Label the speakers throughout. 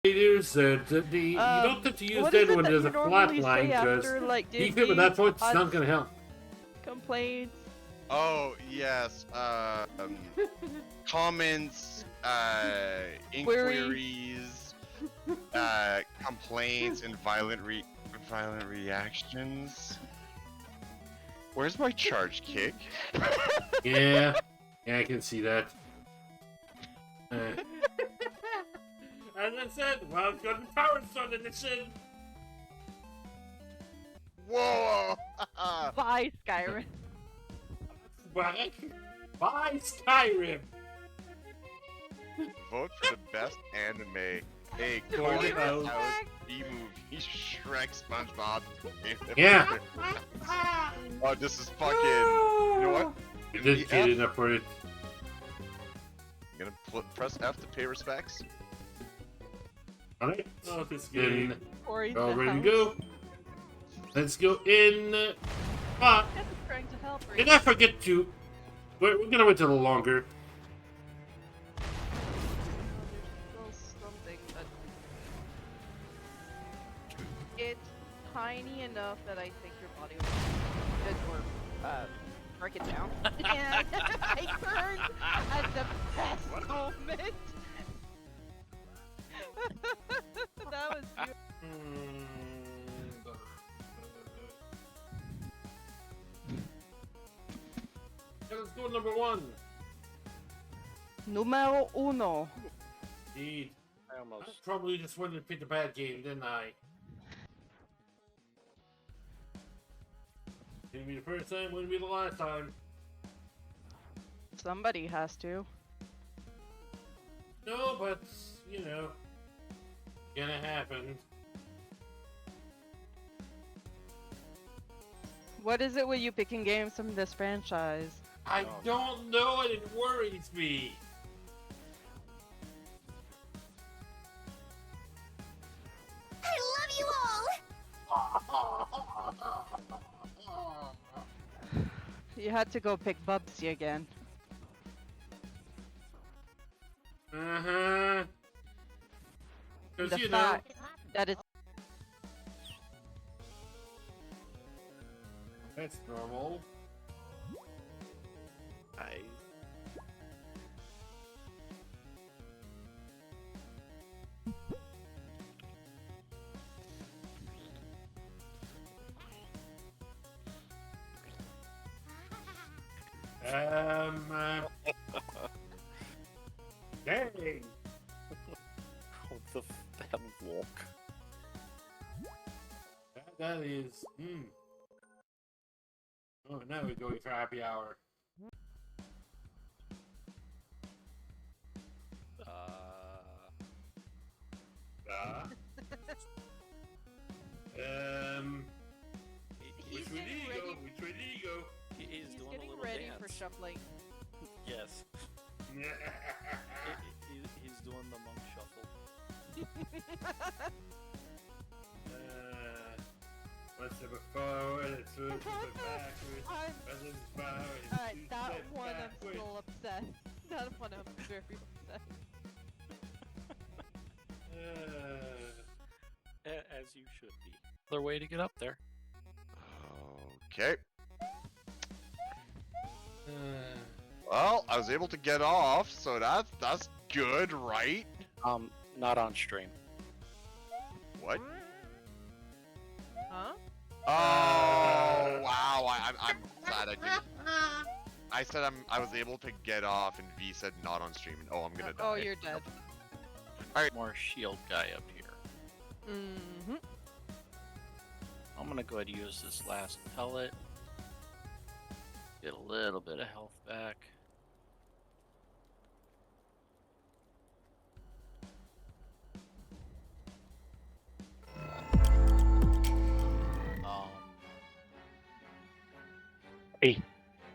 Speaker 1: There's you don't have to use
Speaker 2: what
Speaker 1: that
Speaker 2: is it
Speaker 1: when
Speaker 2: that
Speaker 1: there's
Speaker 2: you
Speaker 1: a flat
Speaker 2: normally
Speaker 1: line
Speaker 2: say
Speaker 1: because
Speaker 2: after, like,
Speaker 1: he could, but that's what's
Speaker 2: us
Speaker 1: not gonna help.
Speaker 2: complaints?
Speaker 3: Oh, yes. Comments, inquiries, complaints, and violent reactions. Where's my charge kick?
Speaker 1: Yeah, I can see that. As I said, well, it's got the Power Stone edition.
Speaker 3: Whoa!
Speaker 2: Bye, Skyrim.
Speaker 1: Bye, Skyrim.
Speaker 3: Vote for the best anime. Hey,
Speaker 1: Going
Speaker 3: calling
Speaker 1: out.
Speaker 3: out B-movie, Shrek, SpongeBob.
Speaker 1: Yeah.
Speaker 3: Oh, this is fucking. You know what?
Speaker 1: You did get enough for it.
Speaker 3: I'm gonna press F to pay respects.
Speaker 1: Alright.
Speaker 4: Oh, this
Speaker 1: Then
Speaker 4: game.
Speaker 2: Corey's
Speaker 1: all
Speaker 2: the
Speaker 1: ready to
Speaker 2: house.
Speaker 1: go. Let's go in. Ah,
Speaker 2: Kevin's trying to help her.
Speaker 1: did I forget to? We're gonna wait a little longer.
Speaker 2: There's still something, but it's tiny enough that I think your body will good or break it down. And I turned at the best moment. That was beautiful.
Speaker 1: Let's go number one.
Speaker 2: Numero uno.
Speaker 1: Indeed.
Speaker 4: I
Speaker 1: I
Speaker 4: almost.
Speaker 1: probably just wanted to pick a bad game, didn't I? Didn't be the first time, wouldn't be the last time.
Speaker 2: Somebody has to.
Speaker 1: No, but, you know, gonna happen.
Speaker 2: What is it with you picking games from this franchise?
Speaker 1: I don't know, and it worries me.
Speaker 5: I love you all!
Speaker 2: You had to go pick Bubsy again.
Speaker 1: Uh-huh. Because,
Speaker 2: The
Speaker 1: you know,
Speaker 2: fact that it's
Speaker 1: that's normal.
Speaker 4: I.
Speaker 1: Dang.
Speaker 4: What the hell walk?
Speaker 1: That is, Oh, now we're going for happy hour. Which way do you go? Which way do you go?
Speaker 4: He's
Speaker 2: he's
Speaker 4: doing a
Speaker 2: getting
Speaker 4: little
Speaker 2: ready
Speaker 4: dance.
Speaker 2: for shuffling.
Speaker 4: Yes. He's doing the monk shuffle.
Speaker 1: Let's have a forward, let's move backwards.
Speaker 2: Alright, that one I'm still upset. That one I'm very upset.
Speaker 4: As you should be. Another way to get up there.
Speaker 3: Okay. Well, I was able to get off, so that's good, right?
Speaker 4: Not on stream.
Speaker 3: What?
Speaker 2: Huh?
Speaker 3: Oh wow! I'm glad I didn't. I said I was able to get off, and V said not on stream. Oh, I'm gonna die.
Speaker 2: Oh, you're dead.
Speaker 4: More shield guy up here.
Speaker 2: Mm-hmm.
Speaker 4: I'm gonna go ahead and use this last pellet. Get a little bit of health back.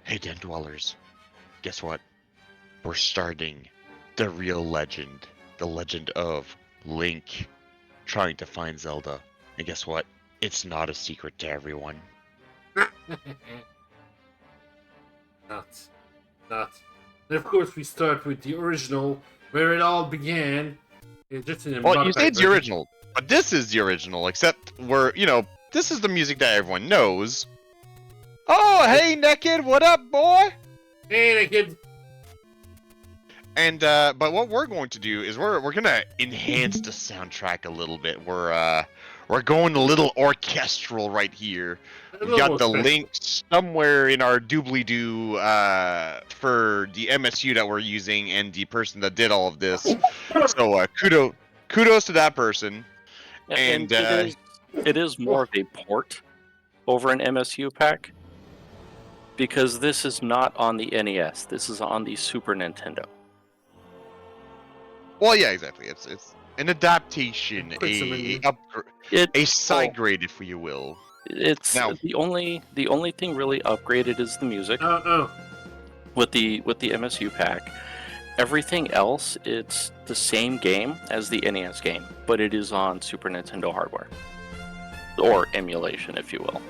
Speaker 3: Hey, Den Dwellers. Guess what? We're starting the real legend. The legend of Link trying to find Zelda. And guess what? It's not a secret to everyone.
Speaker 1: Not. And of course, we start with the original, where it all began. Yeah, just in a
Speaker 3: Well, you say
Speaker 1: modified
Speaker 3: it's the
Speaker 1: version.
Speaker 3: original, but this is the original, except this is the music that everyone knows. Oh, hey, Naked, what up, boy?
Speaker 1: Hey, that kid.
Speaker 3: And but what we're going to do is we're gonna enhance the soundtrack a little bit. We're going a little orchestral right here.
Speaker 1: A
Speaker 3: We've
Speaker 1: little
Speaker 3: got
Speaker 1: more
Speaker 3: the
Speaker 1: special.
Speaker 3: link somewhere in our doobly-doo for the MSU that we're using and the person that did all of this. So kudos to that person. And
Speaker 4: it is more of a port over an MSU pack because this is not on the NES. This is on the Super Nintendo.
Speaker 3: well, yeah, exactly. It's an adaptation,
Speaker 1: Put some in
Speaker 3: a side grade, if you will.
Speaker 4: It's
Speaker 3: Now-
Speaker 4: the only thing really upgraded is the music
Speaker 1: Oh.
Speaker 4: with the MSU pack. Everything else, it's the same game as the NES game, but it is on Super Nintendo hardware or emulation, if you will.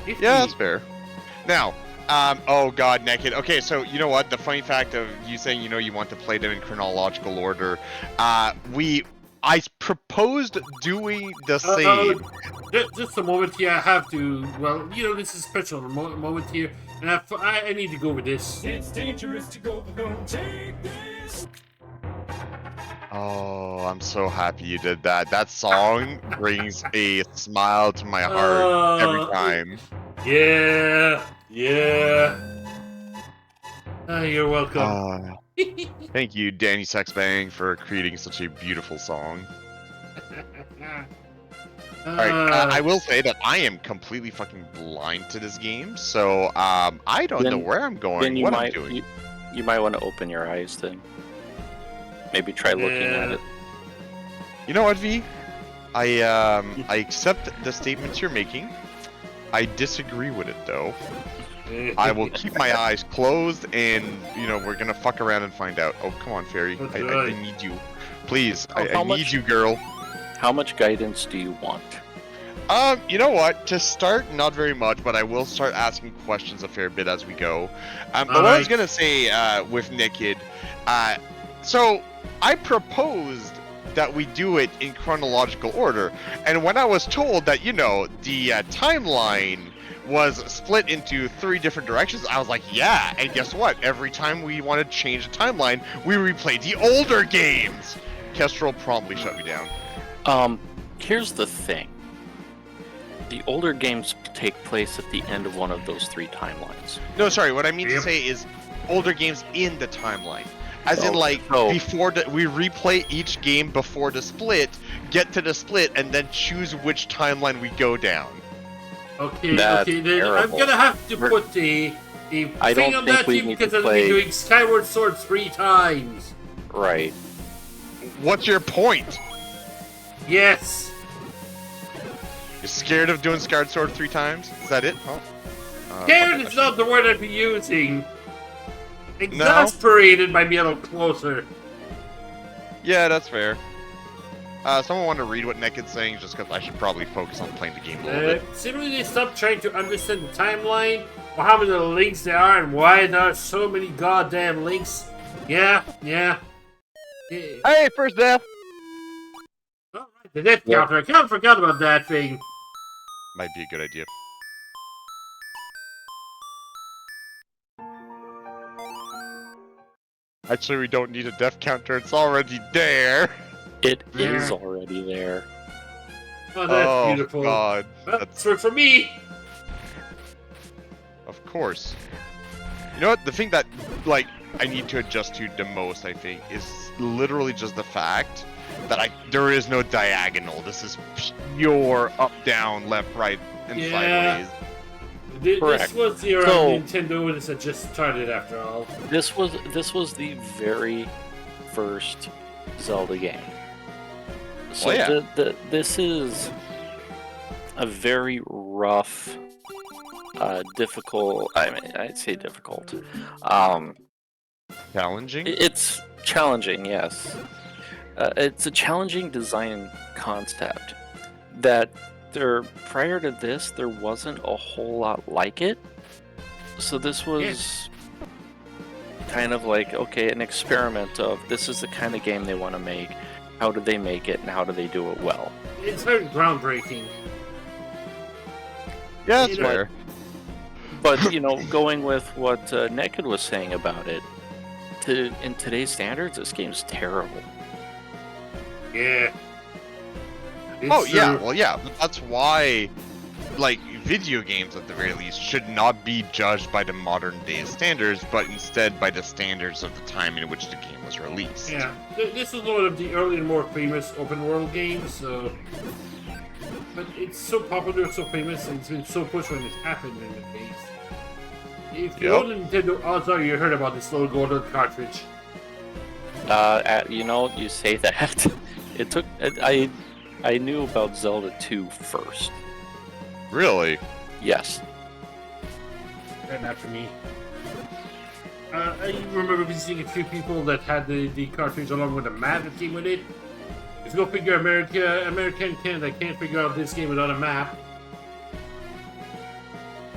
Speaker 3: Yeah, that's fair. Now, oh god, Naked. Okay, so you know what? The funny fact of you saying you want to play them in chronological order, I proposed doing the same.
Speaker 1: Just a moment here. I have to. Well, this is a special moment here, and I need to go with this.
Speaker 6: It's dangerous to go, but don't take this.
Speaker 3: Oh, I'm so happy you did that. That song brings a smile to my heart every time.
Speaker 1: Yeah. You're welcome.
Speaker 3: Thank you, Danny Sexbang, for creating such a beautiful song. Alright, I will say that I am completely fucking blind to this game, so I don't know where I'm going, what I'm doing.
Speaker 4: You might want to open your eyes then. Maybe try looking at it.
Speaker 3: You know what, V? I accept the statements you're making. I disagree with it, though. I will keep my eyes closed, and we're gonna fuck around and find out. Oh, come on, Fairy. I need you, please. I need you, girl.
Speaker 4: How much guidance do you want?
Speaker 3: You know what? To start, not very much, but I will start asking questions a fair bit as we go. But what I was gonna say with Naked, so I proposed that we do it in chronological order, and when I was told that the timeline was split into 3 different directions, I was like, yeah, and guess what? Every time we want to change the timeline, we replay the older games. Kestrel promptly shut me down.
Speaker 4: Here's the thing. The older games take place at the end of one of those 3 timelines.
Speaker 3: No, sorry, what I mean to say is older games in the timeline. As in, before we replay each game before the split, get to the split, and then choose which timeline we go down.
Speaker 1: Okay,
Speaker 4: That's
Speaker 1: then
Speaker 4: terrible.
Speaker 1: I'm gonna have to put the
Speaker 4: I
Speaker 1: thing
Speaker 4: don't
Speaker 1: on
Speaker 4: think
Speaker 1: that
Speaker 4: we
Speaker 1: team
Speaker 4: need
Speaker 1: because
Speaker 4: to
Speaker 1: I'll
Speaker 4: play-
Speaker 1: be doing Skyward Sword 3 times.
Speaker 4: Right.
Speaker 3: What's your point?
Speaker 1: Yes.
Speaker 3: You're scared of doing Skyward Sword 3 times? Is that it? Oh.
Speaker 1: Scared is not the word I'd be using. Exasperated by being a little closer.
Speaker 3: Yeah, that's fair. Someone want to read what Naked's saying, just because I should probably focus on playing the game a little bit.
Speaker 1: Simply they stop trying to understand the timeline, or how many links there are, and why there are so many goddamn links. Yeah.
Speaker 3: Hey, first death!
Speaker 1: Alright, the death counter. I kind of forgot about that thing.
Speaker 3: Might be a good idea. Actually, we don't need a death counter, it's already there!
Speaker 4: It is already there.
Speaker 1: Oh, that's beautiful.
Speaker 3: God.
Speaker 1: Well, that's for me.
Speaker 3: Of course. You know what? The thing that, I need to adjust to the most, I think, is literally just the fact that there is no diagonal. This is pure up, down, left, right, and sideways.
Speaker 4: Correct.
Speaker 1: This was the Nintendo that just started after all.
Speaker 4: This was the very first Zelda game. So this is a very rough, difficult. I'd say difficult.
Speaker 3: Challenging?
Speaker 4: It's challenging, yes. It's a challenging design concept that prior to this there wasn't a whole lot like it. So this was kind of like, okay, an experiment of this is the kind of game they want to make. How do they make it, and how do they do it well?
Speaker 1: It's very groundbreaking.
Speaker 3: Yeah, that's
Speaker 1: You know,
Speaker 3: fair.
Speaker 4: But going with what Naked was saying about it, in today's standards, this game's terrible.
Speaker 1: Yeah.
Speaker 3: Oh
Speaker 1: It's,
Speaker 3: yeah, well yeah, but that's why, like, video games at the very least should not be judged by the modern day standards, but instead by the standards of the time in which the game was released.
Speaker 1: Yeah, this was one of the earlier, more famous open world games. So, but it's so popular, so famous, and it's been so pushed when it's happened in the case. If you
Speaker 3: Yep.
Speaker 1: own a Nintendo, odds are you heard about this little golden cartridge.
Speaker 4: You say that. It took. I knew about Zelda 2 first.
Speaker 3: Really?
Speaker 4: Yes.
Speaker 1: Right after me. I remember visiting a few people that had the cartridge along with the map that came with it. Let's go figure America and Canada can't figure out this game without a map.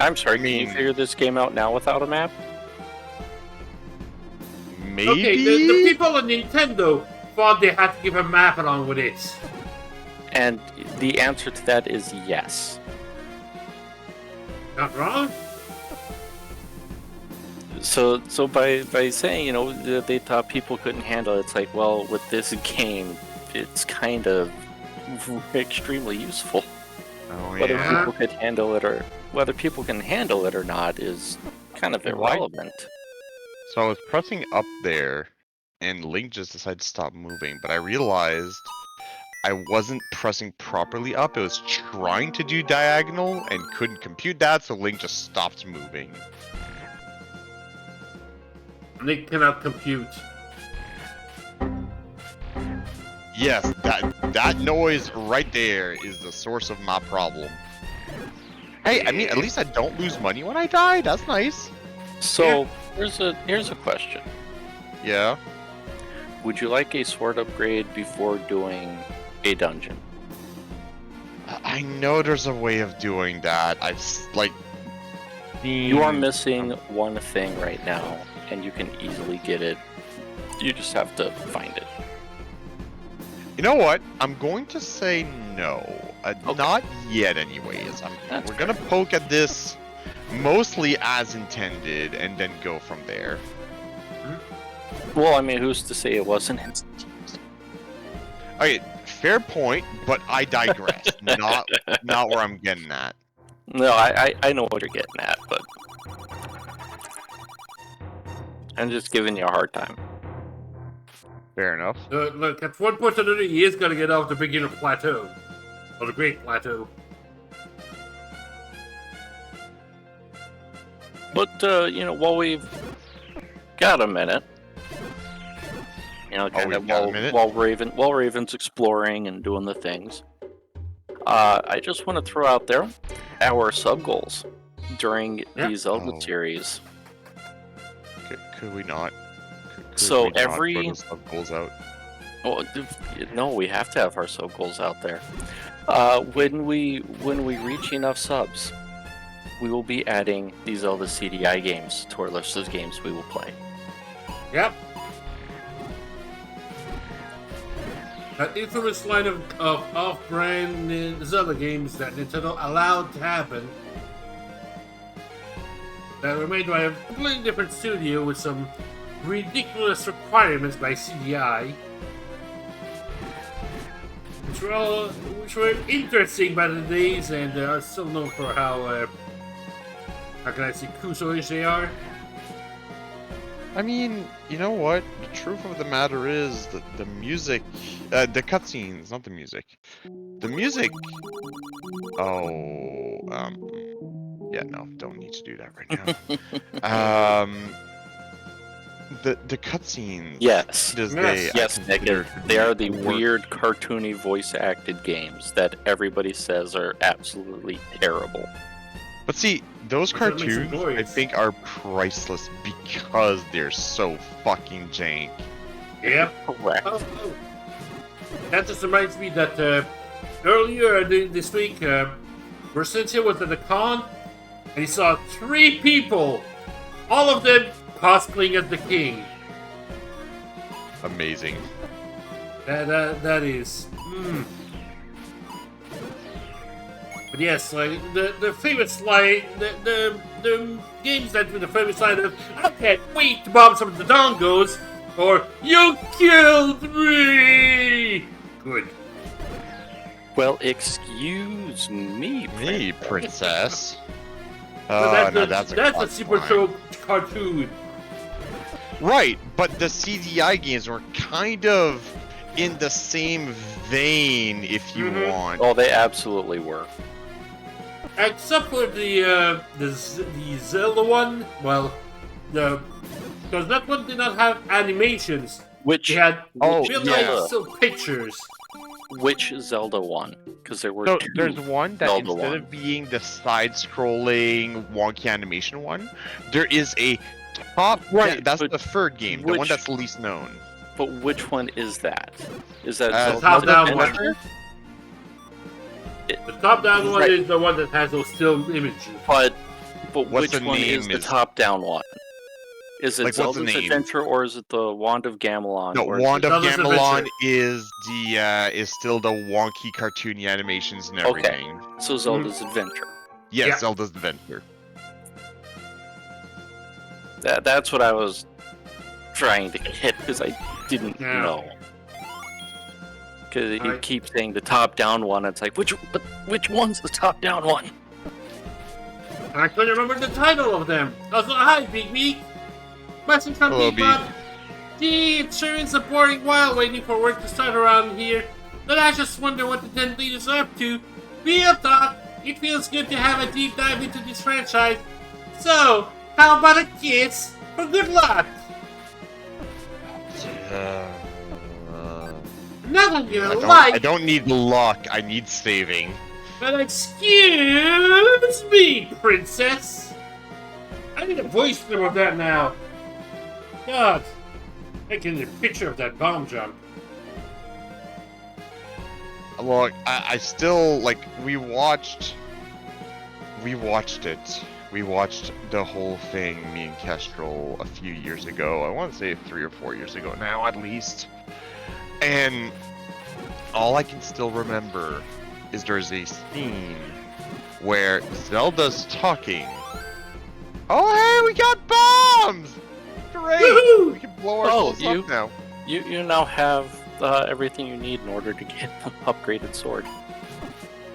Speaker 4: I'm sorry.
Speaker 3: I
Speaker 4: Can you
Speaker 3: mean-
Speaker 4: figure this game out now without a map?
Speaker 3: Maybe?
Speaker 1: Okay, the people at Nintendo thought they had to give a map along with it.
Speaker 4: And the answer to that is yes.
Speaker 1: Not wrong?
Speaker 4: So by saying that they thought people couldn't handle it, it's like, well, with this game, it's kind of extremely useful.
Speaker 3: Oh
Speaker 4: Whether
Speaker 3: yeah.
Speaker 4: people could handle it or whether people can handle it or not is kind of irrelevant.
Speaker 3: So I was pressing up there, and Link just decided to stop moving, but I realized I wasn't pressing properly up. It was trying to do diagonal and couldn't compute that, so Link just stopped moving.
Speaker 1: They cannot compute.
Speaker 3: Yes, that noise right there is the source of my problem. Hey, I mean, at least I don't lose money when I die. That's nice.
Speaker 4: So here's a question.
Speaker 3: Yeah.
Speaker 4: Would you like a sword upgrade before doing a dungeon?
Speaker 3: I know there's a way of doing that.
Speaker 4: You are missing one thing right now, and you can easily get it. You just have to find it.
Speaker 3: You know what? I'm going to say no.
Speaker 4: Okay.
Speaker 3: Not yet, anyways.
Speaker 4: That's
Speaker 3: We're gonna poke at this mostly as intended, and then go from there.
Speaker 4: Well, I mean, who's to say it wasn't?
Speaker 3: Okay, fair point, but I digress. not where I'm getting at.
Speaker 4: No, I know what you're getting at, but I'm just giving you a hard time.
Speaker 3: Fair enough.
Speaker 1: Look, at one point or another, he is going to get off the beginner plateau. Or the great plateau.
Speaker 4: But while we've got a minute, kind
Speaker 3: we've
Speaker 4: of
Speaker 3: got a minute?
Speaker 4: while Raven's exploring and doing the things, I just want to throw out there our sub goals during the Zelda
Speaker 3: Oh.
Speaker 4: series.
Speaker 3: Could we not? Could
Speaker 4: So
Speaker 3: we not
Speaker 4: every-
Speaker 3: throw those sub goals out?
Speaker 4: Well, no, we have to have our sub goals out there. When we reach enough subs, we will be adding the Zelda CDI games to our list of games we will play.
Speaker 1: Yep. That infamous line of off-brand Zelda games that Nintendo allowed to happen, that were made by a completely different studio with some ridiculous requirements by CDI, which were interesting by the days and are still known for how can I say, Kuso-ish they are.
Speaker 3: I mean, you know what? The truth of the matter is that the music, the cutscenes, not the music. The music. Oh, yeah, no, don't need to do that right now. The cutscenes.
Speaker 4: Yes.
Speaker 3: Does
Speaker 1: Yes.
Speaker 3: I
Speaker 4: Yes,
Speaker 3: consider
Speaker 4: Nick, they are the
Speaker 3: work.
Speaker 4: weird, cartoony, voice-acted games that everybody says are absolutely terrible.
Speaker 3: But see, those
Speaker 1: But that makes it
Speaker 3: cartoons, I
Speaker 1: glorious.
Speaker 3: think, are priceless because they're so fucking jank.
Speaker 1: Yep.
Speaker 4: Correct.
Speaker 1: Oh. That just reminds me that earlier this week, Bersentia was at the con, and he saw 3 people, all of them cosplaying as the king.
Speaker 3: Amazing.
Speaker 1: That is. But yes, like the famous line, the games that with the famous line of "I can't wait to bomb some of the dongos," or "You killed me." Good.
Speaker 4: Well, excuse me,
Speaker 3: Me, princess.
Speaker 1: But
Speaker 3: No, that's
Speaker 1: a
Speaker 3: classic
Speaker 1: Super
Speaker 3: line.
Speaker 1: Show cartoon.
Speaker 3: Right, but the CDI games were kind of in the same vein, if you
Speaker 1: Mhm.
Speaker 3: want.
Speaker 4: Oh, they absolutely were.
Speaker 1: Except for the Zelda one. Well, because that one did not have animations.
Speaker 4: Which
Speaker 1: They had
Speaker 3: Oh,
Speaker 1: real
Speaker 3: yeah.
Speaker 1: life still pictures.
Speaker 4: which Zelda one? Because there were
Speaker 3: So
Speaker 4: two.
Speaker 3: there's one that
Speaker 4: Zelda
Speaker 3: instead
Speaker 4: one.
Speaker 3: of being the side-scrolling wonky animation one, there is a top.
Speaker 4: Right,
Speaker 3: That's
Speaker 4: but
Speaker 3: the third game, the one
Speaker 4: which-
Speaker 3: that's least known.
Speaker 4: But which one is that? Is that
Speaker 3: The
Speaker 4: Zelda's
Speaker 1: top-down one.
Speaker 4: Adventure?
Speaker 1: The top-down one
Speaker 4: Right.
Speaker 1: is the one that has those still images.
Speaker 4: But
Speaker 3: What's
Speaker 4: which
Speaker 3: the
Speaker 4: one is
Speaker 3: name
Speaker 4: the
Speaker 3: is-
Speaker 4: top-down one? Is it
Speaker 3: Like, what's the
Speaker 4: Zelda's
Speaker 3: name?
Speaker 4: Adventure or is it the Wand of Gamelon?
Speaker 3: No,
Speaker 4: or is
Speaker 3: Wand
Speaker 4: it-
Speaker 3: of
Speaker 1: Zelda's
Speaker 3: Gamelon
Speaker 1: Adventure.
Speaker 3: is still the wonky cartoony animations and
Speaker 4: Okay.
Speaker 3: everything.
Speaker 4: So Zelda's Adventure.
Speaker 3: Yes,
Speaker 1: Yeah.
Speaker 3: Zelda's Adventure.
Speaker 4: That's what I was trying to get because I didn't
Speaker 1: Yeah.
Speaker 4: know. Because you
Speaker 1: Alright.
Speaker 4: keep saying the top-down one. It's like which one's the top-down one?
Speaker 1: I couldn't remember the title of them. Also, hi, Big Meat. Message from
Speaker 3: Hello,
Speaker 1: Big Bob. Gee, it sure is a boring while waiting for work to start around here. But I just wonder what the 10 leaders are up to. Real talk, it feels good to have a deep dive into this franchise. So, how about a kiss for good luck? Not on your
Speaker 3: I
Speaker 1: life,
Speaker 3: don't need luck, I need saving.
Speaker 1: but excuse me, princess. I need a voice clip of that now. God, making a picture of that bomb jump.
Speaker 3: Look, I still, like, we watched it. We watched the whole thing, me and Kestrel, a few years ago. I want to say 3 or 4 years ago now, at least. And all I can still remember is there's a scene where Zelda's talking. Oh, hey, we got bombs! Great!
Speaker 1: Woohoo!
Speaker 3: We can blow
Speaker 4: Oh,
Speaker 3: ourselves up now.
Speaker 4: You now have everything you need in order to get an upgraded sword.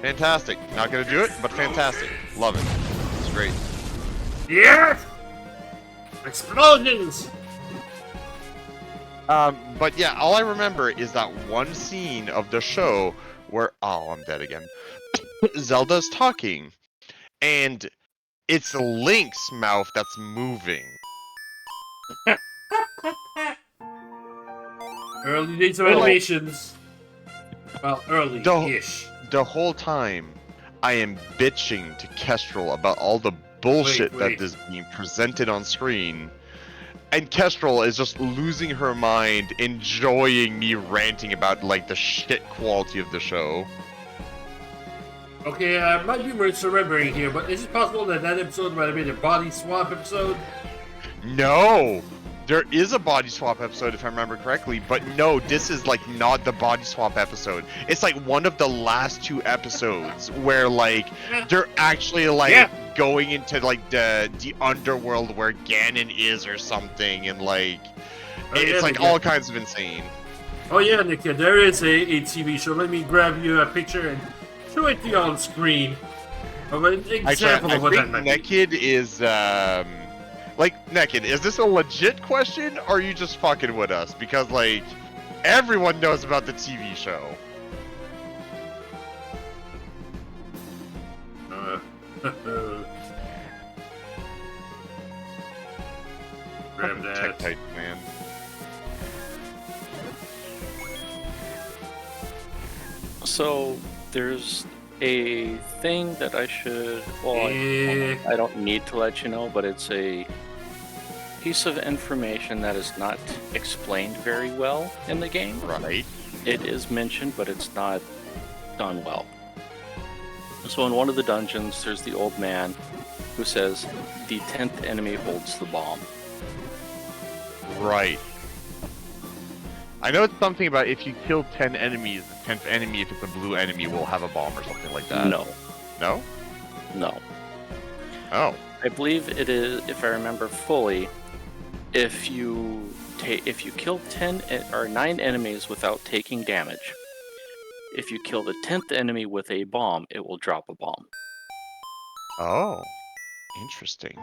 Speaker 3: Fantastic. Not gonna do it, but fantastic. Love it. It's great.
Speaker 1: Yes! Explosions!
Speaker 3: But yeah, all I remember is that one scene of the show where I'm dead again. Zelda's talking, and it's Link's mouth that's moving.
Speaker 1: Early days of
Speaker 3: Well,
Speaker 1: animations. Well, early-ish.
Speaker 3: The whole time, I am bitching to Kestrel about all the bullshit
Speaker 1: Wait.
Speaker 3: that is being presented on screen. And Kestrel is just losing her mind, enjoying me ranting about, like, the shit quality of the show.
Speaker 1: Okay, I might be misremembering here, but is it possible that that episode might have been a body swap episode?
Speaker 3: No! There is a body swap episode, if I remember correctly, but no, this is, like, not the body swap episode. It's, like, one of the last 2 episodes where, like, they're actually, like,
Speaker 1: Yeah.
Speaker 3: going into, like, the underworld where Ganon is or something, and, like,
Speaker 1: Oh,
Speaker 3: it's,
Speaker 1: yeah,
Speaker 3: like,
Speaker 1: yeah.
Speaker 3: all kinds of insane.
Speaker 1: Oh yeah, Nick, yeah, there is a TV show. Let me grab you a picture and show it to you on screen. Of an example
Speaker 3: I
Speaker 1: of what that
Speaker 3: think
Speaker 1: might be.
Speaker 3: Naked is, like, Naked, is this a legit question, or are you just fucking with us? Because, like, everyone knows about the TV show.
Speaker 1: Grab
Speaker 3: Fucking
Speaker 1: that.
Speaker 3: Tight, man.
Speaker 4: So there's a thing that I should. Well,
Speaker 1: Eh.
Speaker 4: I don't need to let you know, but it's a piece of information that is not explained very well in the game.
Speaker 3: Right.
Speaker 4: It is mentioned, but it's not done well. So in one of the dungeons, there's the old man who says, "The 10th enemy holds the bomb."
Speaker 3: Right. I know it's something about if you kill 10 enemies, the 10th enemy, if it's a blue enemy, will have a bomb or something like that.
Speaker 4: No,
Speaker 3: No?
Speaker 4: no.
Speaker 3: Oh.
Speaker 4: I believe it is, if I remember fully, if you kill 9 enemies without taking damage, if you kill the 10th enemy with a bomb, it will drop a bomb.
Speaker 3: Oh. Interesting.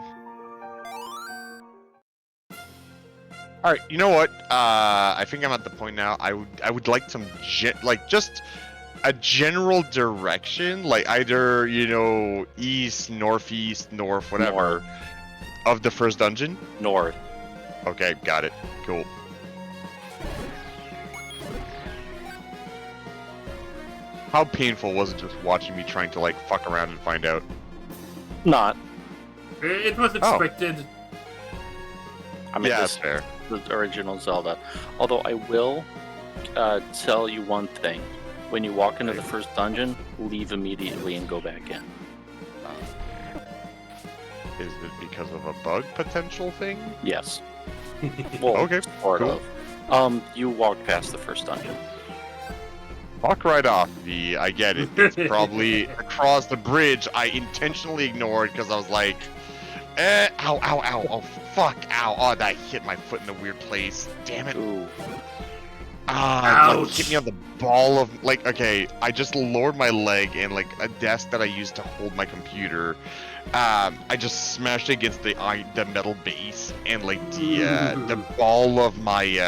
Speaker 3: Alright, you know what? I think I'm at the point now. I would like some just a general direction, like either, east, northeast, north, whatever, of the first dungeon.
Speaker 4: North.
Speaker 3: Okay, got it. Cool. How painful was it just watching me trying to fuck around and find out?
Speaker 4: Not.
Speaker 1: It was expected.
Speaker 4: I mean,
Speaker 3: Yeah,
Speaker 4: this
Speaker 3: that's fair.
Speaker 4: is the original Zelda. Although I will tell you one thing. When you walk into the first dungeon, leave immediately and go back in.
Speaker 3: Is it because of a bug potential thing?
Speaker 4: Yes. Well,
Speaker 3: Okay,
Speaker 4: sort
Speaker 3: cool.
Speaker 4: of. You walked past the first dungeon.
Speaker 3: Walk right off the. I get it. It's probably across the bridge. I intentionally ignored because I was like, ow, ow, ow, oh, fuck, ow, oh, that hit my foot in a weird place. Damn it.
Speaker 4: Ooh.
Speaker 1: Ouch.
Speaker 3: Hit me on the ball of, okay, I just lowered my leg and, a desk that I used to hold my computer. I just smashed it against the metal base and, the ball of my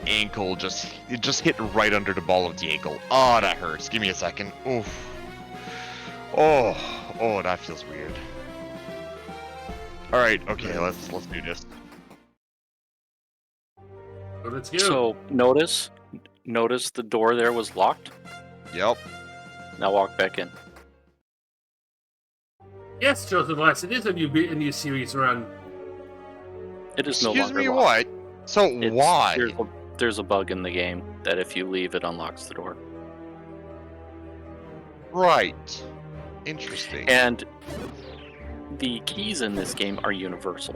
Speaker 3: ankle just hit right under the ball of the ankle. Oh, that hurts. Give me a second. Oof. Oh, that feels weird. All right, okay, let's do this.
Speaker 1: So let's go.
Speaker 4: So notice the door there was locked.
Speaker 3: Yep.
Speaker 4: Now walk back in.
Speaker 1: Yes, Joseph Weiss, it is a new series run.
Speaker 4: It is no
Speaker 3: Excuse
Speaker 4: longer
Speaker 3: me,
Speaker 4: locked.
Speaker 3: what? So
Speaker 4: It's-
Speaker 3: why?
Speaker 4: There's a bug in the game that if you leave, it unlocks the door.
Speaker 3: Right. Interesting.
Speaker 4: And the keys in this game are universal.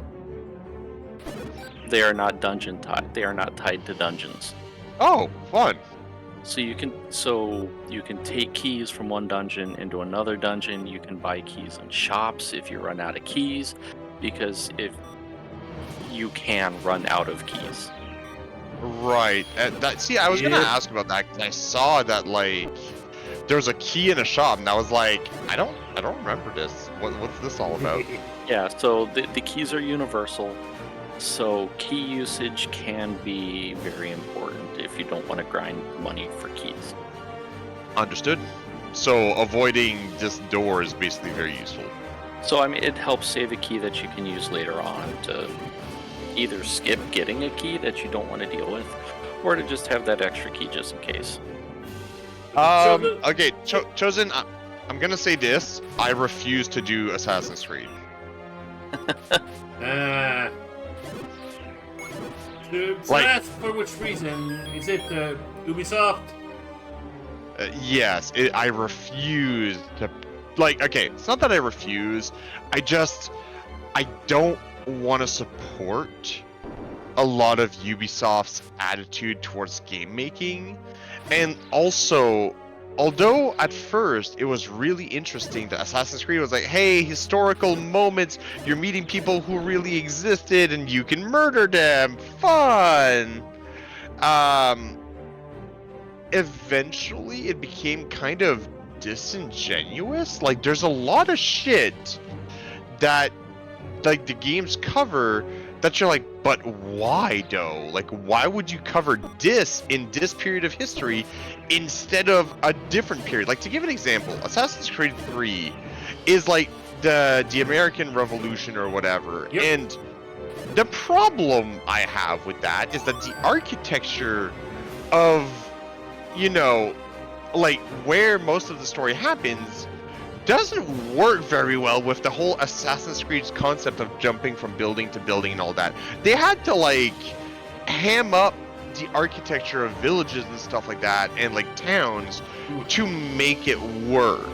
Speaker 4: They are not dungeon tied. They are not tied to dungeons.
Speaker 3: Oh, fun.
Speaker 4: So you can take keys from one dungeon into another dungeon. You can buy keys in shops if you run out of keys, because if you can run out of keys.
Speaker 3: Right. See, I was gonna
Speaker 1: Yeah.
Speaker 3: ask about that 'cause I saw that there was a key in a shop, and I was like, I don't remember this. What's this all about?
Speaker 4: Yeah, so the keys are universal. So key usage can be very important if you don't want to grind money for keys.
Speaker 3: Understood. So avoiding this door is basically very useful.
Speaker 4: So I mean, it helps save a key that you can use later on to either skip getting a key that you don't want to deal with, or to just have that extra key just in case.
Speaker 3: Okay, Chosen, I'm gonna say this. I refuse to do Assassin's Creed.
Speaker 1: So that's for which reason? Is it Ubisoft?
Speaker 3: Yes, I refuse to. Okay, it's not that I refuse. I don't want to support a lot of Ubisoft's attitude towards game making. And also, although at first it was really interesting that Assassin's Creed was like, hey, historical moments, you're meeting people who really existed and you can murder them, fun! Eventually it became kind of disingenuous. There's a lot of shit that, the games cover that you're like, but why though? Why would you cover this in this period of history instead of a different period? To give an example, Assassin's Creed 3 is the American Revolution or whatever.
Speaker 1: Yep.
Speaker 3: And the problem I have with that is that the architecture of, where most of the story happens doesn't work very well with the whole Assassin's Creed's concept of jumping from building to building and all that. They had to ham up the architecture of villages and stuff like that and towns to make it work.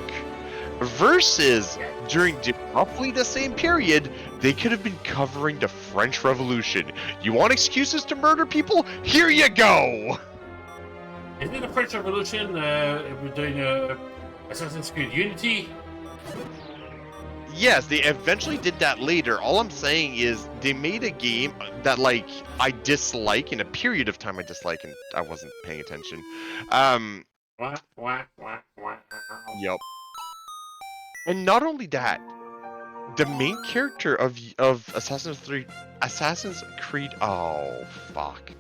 Speaker 3: Versus during roughly the same period, they could have been covering the French Revolution. You want excuses to murder people? Here you go!
Speaker 1: Isn't it the French Revolution? We're doing Assassin's Creed Unity.
Speaker 3: Yes, they eventually did that later. All I'm saying is they made a game that, like, I dislike in a period of time I dislike, and I wasn't paying attention.
Speaker 1: Wah, wah, wah, wah.
Speaker 3: Yep. And not only that, the main character of Assassin's Creed, oh fuck,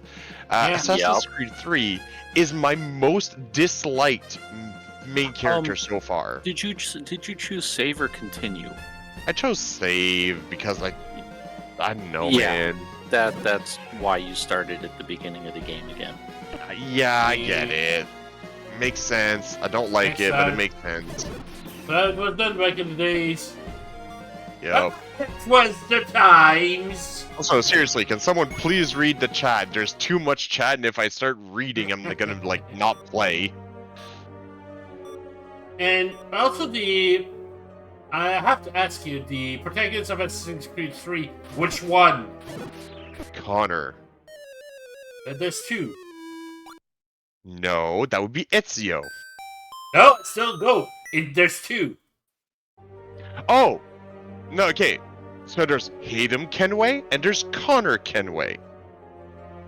Speaker 3: Assassin's Creed 3 is my most disliked main character so far.
Speaker 4: Did you choose save or continue?
Speaker 3: I chose save because I don't know,
Speaker 4: Yeah.
Speaker 3: man.
Speaker 4: That's why you started at the beginning of the game again.
Speaker 3: Yeah, I get it. Makes sense. I don't like it, but it makes sense.
Speaker 1: That was done back in the days.
Speaker 3: Yep.
Speaker 1: It was the times.
Speaker 3: Also, seriously, can someone please read the chat? There's too much chat, and if I start reading, I'm gonna like not play.
Speaker 1: And also I have to ask you, the protagonist of Assassin's Creed 3, which one?
Speaker 3: Connor.
Speaker 1: There's two.
Speaker 3: No, that would be Ezio.
Speaker 1: No, still go. There's two.
Speaker 3: Oh! No, okay. So there's Hayden Kenway, and there's Connor Kenway.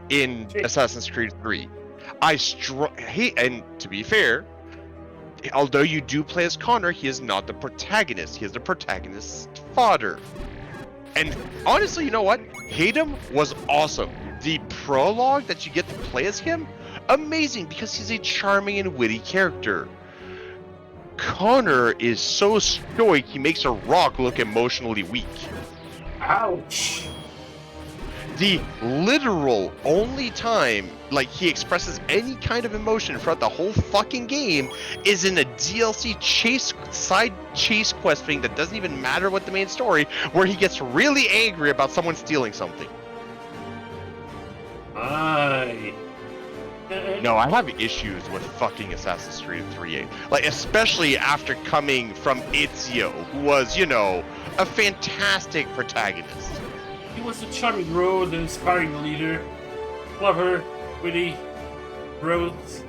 Speaker 3: In Assassin's Creed 3. And to be fair, although you do play as Connor, he is not the protagonist. He is the protagonist's father. And honestly, you know what? Hayden was awesome. The prologue that you get to play as him, amazing, because he's a charming and witty character. Connor is so stoic, he makes a rock look emotionally weak.
Speaker 1: Ouch.
Speaker 3: The literal only time, like, he expresses any kind of emotion throughout the whole fucking game is in a DLC side chase quest thing that doesn't even matter what the main story, where he gets really angry about someone stealing something. No, I have issues with fucking Assassin's Creed 3. Like, especially after coming from Ezio, who was, you know, a fantastic protagonist.
Speaker 1: He was a charming road, an inspiring leader. Clever, witty, roads.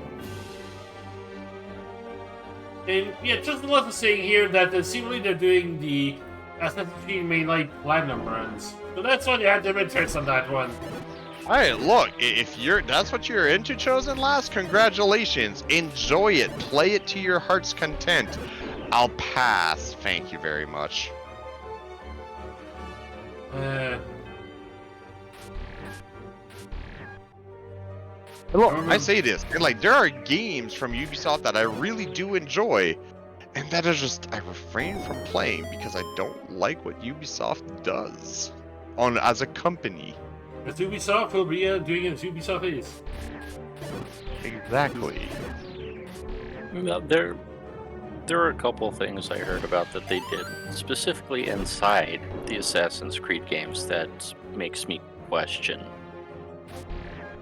Speaker 1: And yeah, just a lot of saying here that seemingly they're doing the Assassin's Creed mainline platinum runs. So that's why they had their interest on that one.
Speaker 3: Alright, look, if that's what you're into, Chosen Last, congratulations. Enjoy it. Play it to your heart's content. I'll pass. Thank you very much. Look, I say this, and like, there are games from Ubisoft that I really do enjoy, and that is just, I refrain from playing because I don't like what Ubisoft does as a company.
Speaker 1: As Ubisoft will be doing as Ubisoft is.
Speaker 3: Exactly.
Speaker 4: Well, there are a couple things I heard about that they did specifically inside the Assassin's Creed games that makes me question.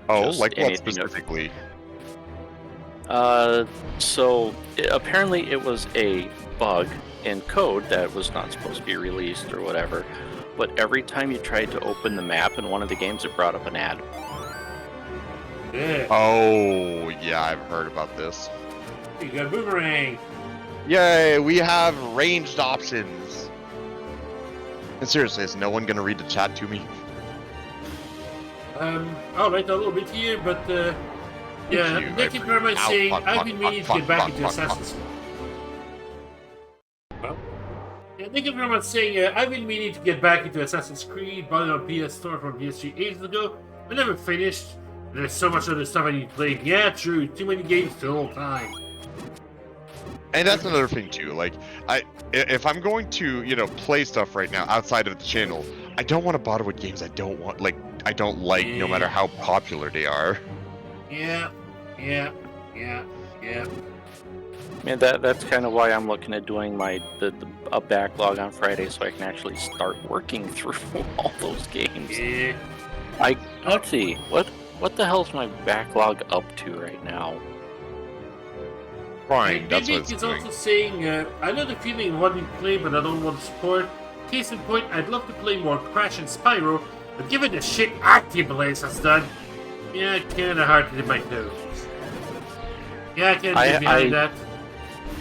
Speaker 3: Oh,
Speaker 4: Just
Speaker 3: like what
Speaker 4: anything
Speaker 3: specifically?
Speaker 4: Apparently it was a bug in code that was not supposed to be released or whatever, but every time you tried to open the map in one of the games, it brought up an ad.
Speaker 1: Yeah.
Speaker 3: Oh, yeah, I've heard about this.
Speaker 1: You got Boomerang.
Speaker 3: Yay, we have ranged options. And seriously, is no one gonna read the chat to me?
Speaker 1: I'll write a little bit here, but yeah,
Speaker 3: you.
Speaker 1: thank you very much saying I've been meaning to get back into
Speaker 3: fuck.
Speaker 1: Assassin's Well, yeah, thank you very much saying I've been meaning to get back into Assassin's Creed, bought it on PS Store from PS3 ages ago. I never finished. There's so much other stuff I need to play. Yeah, true. Too many games to all time.
Speaker 3: And that's another thing too. Like, if I'm going to, you know, play stuff right now outside of the channel, I don't want to bother with games I don't want, like, I don't like, no matter how popular they are.
Speaker 1: Yeah.
Speaker 4: Man, that's kind of why I'm looking at doing a backlog on Friday so I can actually start working through all those games.
Speaker 1: Yeah.
Speaker 4: Let's see, what the hell's my backlog up to right now?
Speaker 3: Trying,
Speaker 1: And
Speaker 3: that's what
Speaker 1: Nick
Speaker 3: it's
Speaker 1: is
Speaker 3: doing.
Speaker 1: also saying, I know the feeling of wanting to play, but I don't want to support. Case in point, I'd love to play more Crash and Spyro, but given the shit Actiblaze has done, yeah, kinda hard to dip my toes. Yeah, I can get behind that.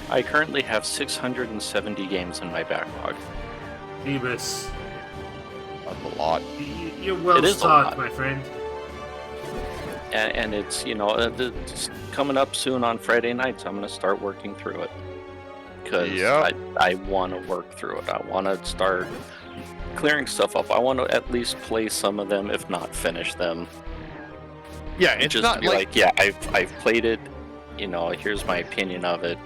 Speaker 4: I currently have 670 games in my backlog.
Speaker 1: Beavis,
Speaker 3: That's a lot.
Speaker 1: you're well
Speaker 4: It is a
Speaker 1: stocked,
Speaker 4: lot.
Speaker 1: my friend.
Speaker 4: And it's, it's coming up soon on Friday nights. I'm going to start working through it. Because
Speaker 3: Yep.
Speaker 4: I want to work through it. I want to start clearing stuff up. I want to at least play some of them, if not finish them.
Speaker 3: Yeah, it's
Speaker 4: just
Speaker 3: not
Speaker 4: to be
Speaker 3: like
Speaker 4: yeah, I've played it. Here's my opinion of it.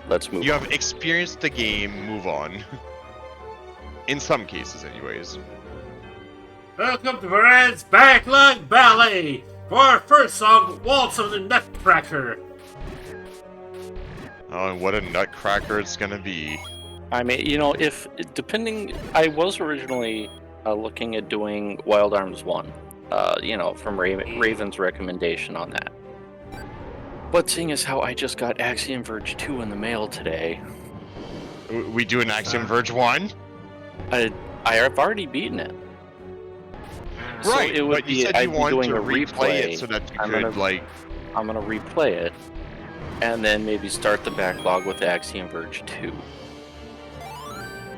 Speaker 4: Let's move
Speaker 3: you
Speaker 4: on.
Speaker 3: have experienced the game, move on. In some cases, anyways.
Speaker 1: Welcome to Varad's Backlog Ballet for our first song, Waltz of the Nutcracker.
Speaker 3: Oh, and what a nutcracker it's gonna be.
Speaker 4: I mean, if depending, I was originally looking at doing Wild Arms 1, from Raven's recommendation on that. But seeing as how I just got Axiom Verge 2 in the mail today,
Speaker 3: We do an Axiom Verge 1?
Speaker 4: I have already beaten it. So
Speaker 3: Right,
Speaker 4: it would
Speaker 3: but you
Speaker 4: be,
Speaker 3: said
Speaker 4: I'd
Speaker 3: you
Speaker 4: be
Speaker 3: want
Speaker 4: doing
Speaker 3: to
Speaker 4: a
Speaker 3: replay it
Speaker 4: replay.
Speaker 3: so that you
Speaker 4: I'm
Speaker 3: could,
Speaker 4: gonna- I'm gonna replay it, and then maybe start the backlog with Axiom Verge 2.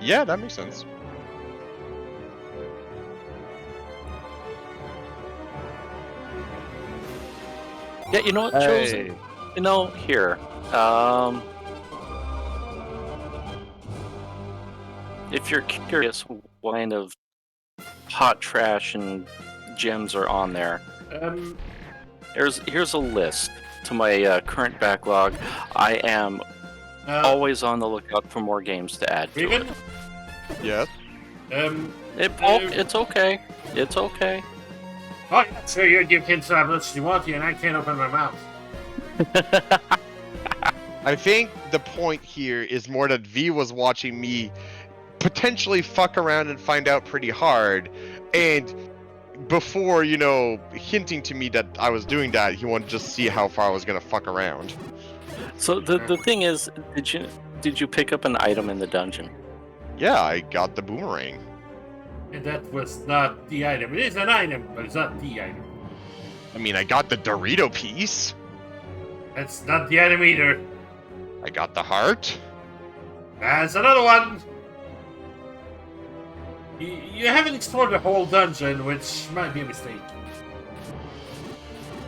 Speaker 3: Yeah, that makes sense.
Speaker 4: Yeah, you know what, Chosen? Here. If you're curious what kind of hot trash and gems are on there, here's a list to my current backlog. I am always on the lookout for more games to add to
Speaker 1: Raven?
Speaker 4: it.
Speaker 3: Yes.
Speaker 4: It's okay. It's okay.
Speaker 1: Oh, yeah, sure, you give hints how much you want to, and I can't open my mouth.
Speaker 3: I think the point here is more that V was watching me potentially fuck around and find out pretty hard, and before, hinting to me that I was doing that, he wanted to just see how far I was gonna fuck around.
Speaker 4: So the thing is, did you pick up an item in the dungeon?
Speaker 3: Yeah, I got the boomerang.
Speaker 1: And that was not the item. It is an item, but it's not the item.
Speaker 3: I mean, I got the Dorito piece.
Speaker 1: That's not the item either.
Speaker 3: I got the heart.
Speaker 1: That's another one. You haven't explored the whole dungeon, which might be a mistake.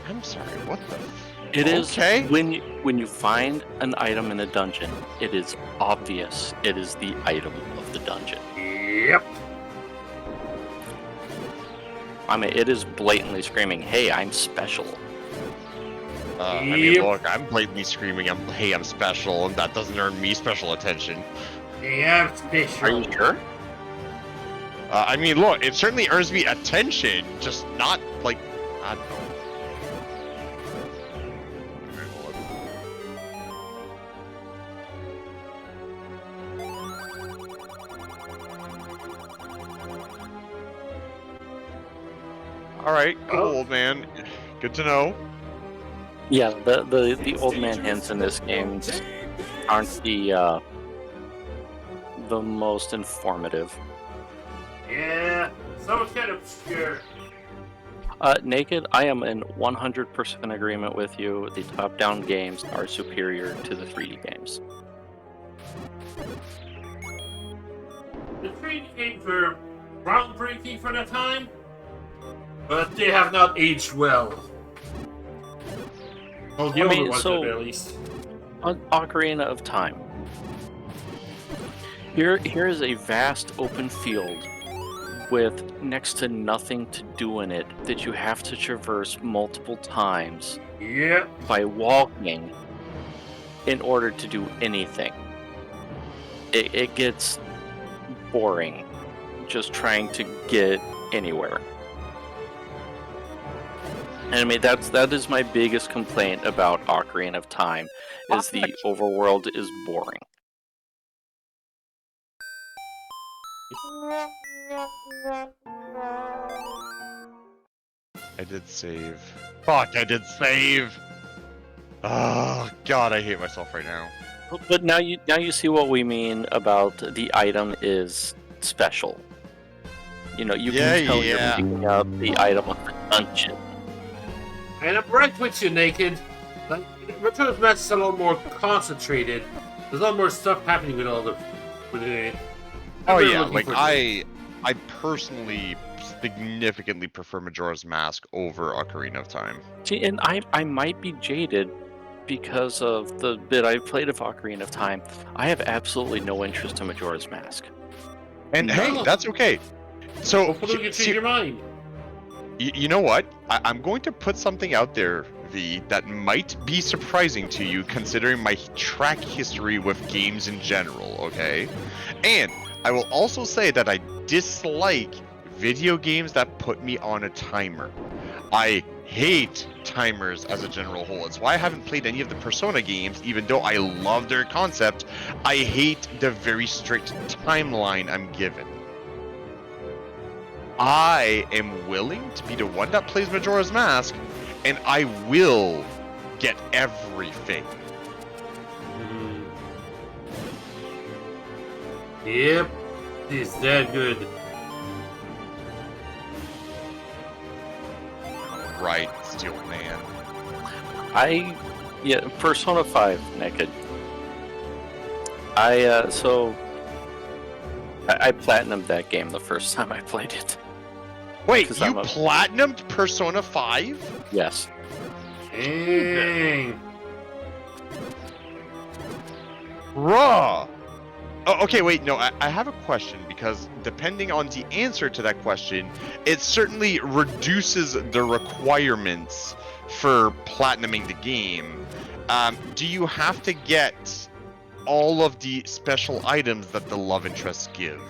Speaker 3: I'm sorry, what the?
Speaker 4: It is
Speaker 3: Okay.
Speaker 4: when you find an item in a dungeon, it is obvious it is the item of the dungeon.
Speaker 1: Yep.
Speaker 4: I mean, it is blatantly screaming, "Hey, I'm special."
Speaker 3: I mean, look, I'm blatantly screaming, hey, I'm special, and that doesn't earn me special attention.
Speaker 1: Yeah, special.
Speaker 4: Are you sure?
Speaker 3: I mean, look, it certainly earns me attention, just not, like, I don't know. Alright, cool, old man. Good to know.
Speaker 4: Yeah, the old man hints in this game aren't the most informative.
Speaker 1: Yeah, someone's kind of obscure.
Speaker 4: Naked, I am in 100% agreement with you. The top-down games are superior to the 3D games.
Speaker 1: The 3D games were groundbreaking for the time, but they have not aged well. Well, the older ones did, at least.
Speaker 4: Ocarina of Time. Here is a vast open field with next to nothing to do in it that you have to traverse multiple times
Speaker 1: Yep.
Speaker 4: by walking in order to do anything. It gets boring just trying to get anywhere. And I mean, that is my biggest complaint about Ocarina of Time, is the overworld is boring.
Speaker 3: I did save. Fuck, I did save! Oh God, I hate myself right now.
Speaker 4: But now you see what we mean about the item is special. You know, you
Speaker 3: Yeah,
Speaker 4: can tell
Speaker 3: yeah.
Speaker 4: you're picking up the item of the dungeon.
Speaker 1: And I'm right with you, Naked. Like, Majora's Mask is a lot more concentrated. There's a lot more stuff happening with all the within it. I'm
Speaker 3: Oh
Speaker 1: really
Speaker 3: yeah,
Speaker 1: looking
Speaker 3: like
Speaker 1: forward to it.
Speaker 3: I personally significantly prefer Majora's Mask over Ocarina of Time.
Speaker 4: See, and I might be jaded because of the bit I played of Ocarina of Time. I have absolutely no interest in Majora's Mask.
Speaker 3: And
Speaker 4: No.
Speaker 3: hey, that's okay. So
Speaker 1: Hopefully, you can change your mind.
Speaker 3: you know what? I'm going to put something out there, V, that might be surprising to you considering my track history with games in general, okay? And I will also say that I dislike video games that put me on a timer. I hate timers as a general whole. It's why I haven't played any of the Persona games, even though I love their concept. I hate the very strict timeline I'm given. I am willing to be the one that plays Majora's Mask, and I will get everything.
Speaker 1: Mhm. Yep, it's that good.
Speaker 3: Right, Steel Man.
Speaker 4: Persona 5 Naked. I platinumed that game the first time I played it.
Speaker 3: Wait,
Speaker 4: 'Cause
Speaker 3: you
Speaker 4: I'm a-
Speaker 3: platinumed Persona 5?
Speaker 4: Yes.
Speaker 1: Dang.
Speaker 3: Bruh! Oh, okay, wait, no, I have a question because depending on the answer to that question, it certainly reduces the requirements for platinuming the game. Do you have to get all of the special items that the love interests give?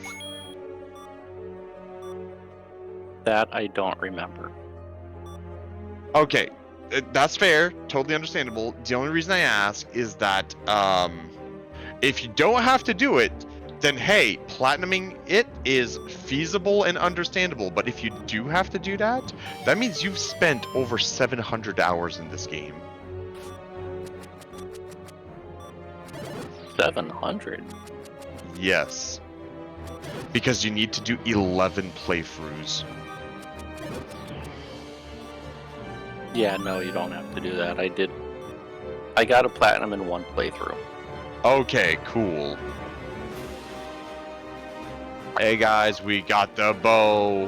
Speaker 4: That I don't remember.
Speaker 3: Okay, that's fair, totally understandable. The only reason I ask is that, if you don't have to do it, then hey, platinuming it is feasible and understandable. But if you do have to do that, that means you've spent over 700 hours in this game.
Speaker 4: 700.
Speaker 3: Yes. Because you need to do 11 playthroughs.
Speaker 4: Yeah, no, you don't have to do that. I got a platinum in one playthrough.
Speaker 3: Okay, cool. Hey guys, we got the bow,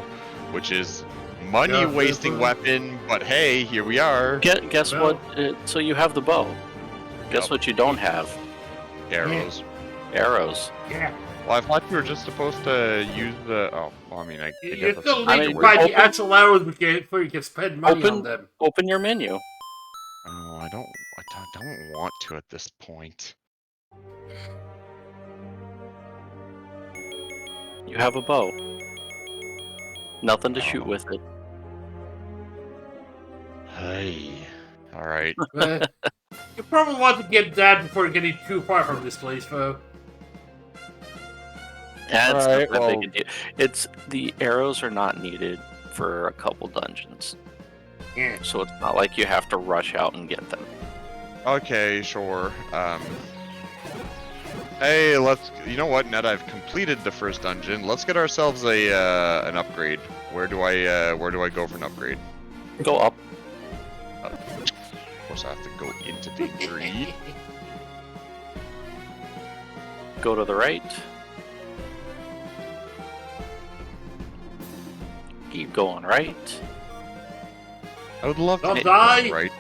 Speaker 3: which is money-wasting
Speaker 1: bow.
Speaker 3: weapon, but hey, here we are.
Speaker 4: Guess
Speaker 1: Well-
Speaker 4: what? So you have the bow. Guess
Speaker 3: Yep.
Speaker 4: what you don't have?
Speaker 3: Arrows.
Speaker 4: Arrows.
Speaker 1: Yeah.
Speaker 3: Well, I thought you were just supposed to use the. Oh, well, I mean, I guess
Speaker 1: You're
Speaker 3: that's
Speaker 1: still
Speaker 3: just
Speaker 1: need
Speaker 3: the
Speaker 1: to
Speaker 3: word.
Speaker 1: buy the
Speaker 4: Open-
Speaker 1: actual hours before you can spend money on
Speaker 4: Open-
Speaker 1: them.
Speaker 4: Open your menu.
Speaker 3: Oh, I don't want to at this point.
Speaker 4: You have a bow. Nothing to
Speaker 3: Oh.
Speaker 4: shoot with it.
Speaker 3: Hey. All right.
Speaker 1: You probably want to get that before getting too far from this place, though.
Speaker 4: Yeah, it's
Speaker 3: Alright,
Speaker 4: not that
Speaker 3: well-
Speaker 4: big a deal. It's the arrows are not needed for a couple dungeons,
Speaker 1: Yeah.
Speaker 4: so it's not like you have to rush out and get them.
Speaker 3: Okay, sure. Hey, let's. You know what? Now that I've completed the first dungeon, let's get ourselves an upgrade. Where do I go for an upgrade?
Speaker 4: Go up.
Speaker 3: Of course, I have to go into the greed.
Speaker 4: Go to the right. Keep going right.
Speaker 3: I would love to
Speaker 1: Don't
Speaker 3: hit
Speaker 1: die!
Speaker 3: right.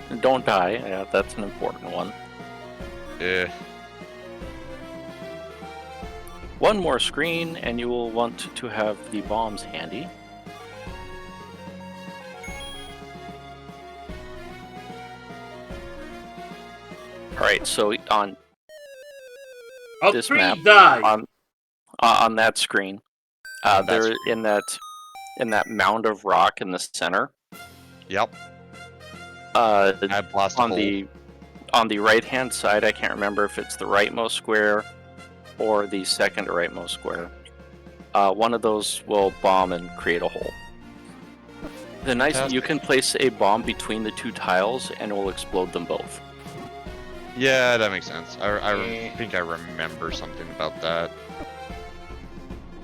Speaker 4: And don't die. Yeah, that's an important one.
Speaker 3: Eh.
Speaker 4: One more screen, and you will want to have the bombs handy. Alright, so on
Speaker 1: I'll
Speaker 4: This
Speaker 1: three
Speaker 4: map,
Speaker 1: die.
Speaker 4: on that screen,
Speaker 3: On that
Speaker 4: there
Speaker 3: screen.
Speaker 4: in that mound of rock in the center,
Speaker 3: Yep.
Speaker 4: uh,
Speaker 3: I blast a
Speaker 4: on
Speaker 3: hole.
Speaker 4: the right hand side, I can't remember if it's the rightmost square or the second to rightmost square. One of those will bomb and create a hole. The nice you
Speaker 3: Fantastic.
Speaker 4: can place a bomb between the two tiles and it will explode them both.
Speaker 3: Yeah, that makes sense. I
Speaker 1: Yeah.
Speaker 3: think I remember something about that.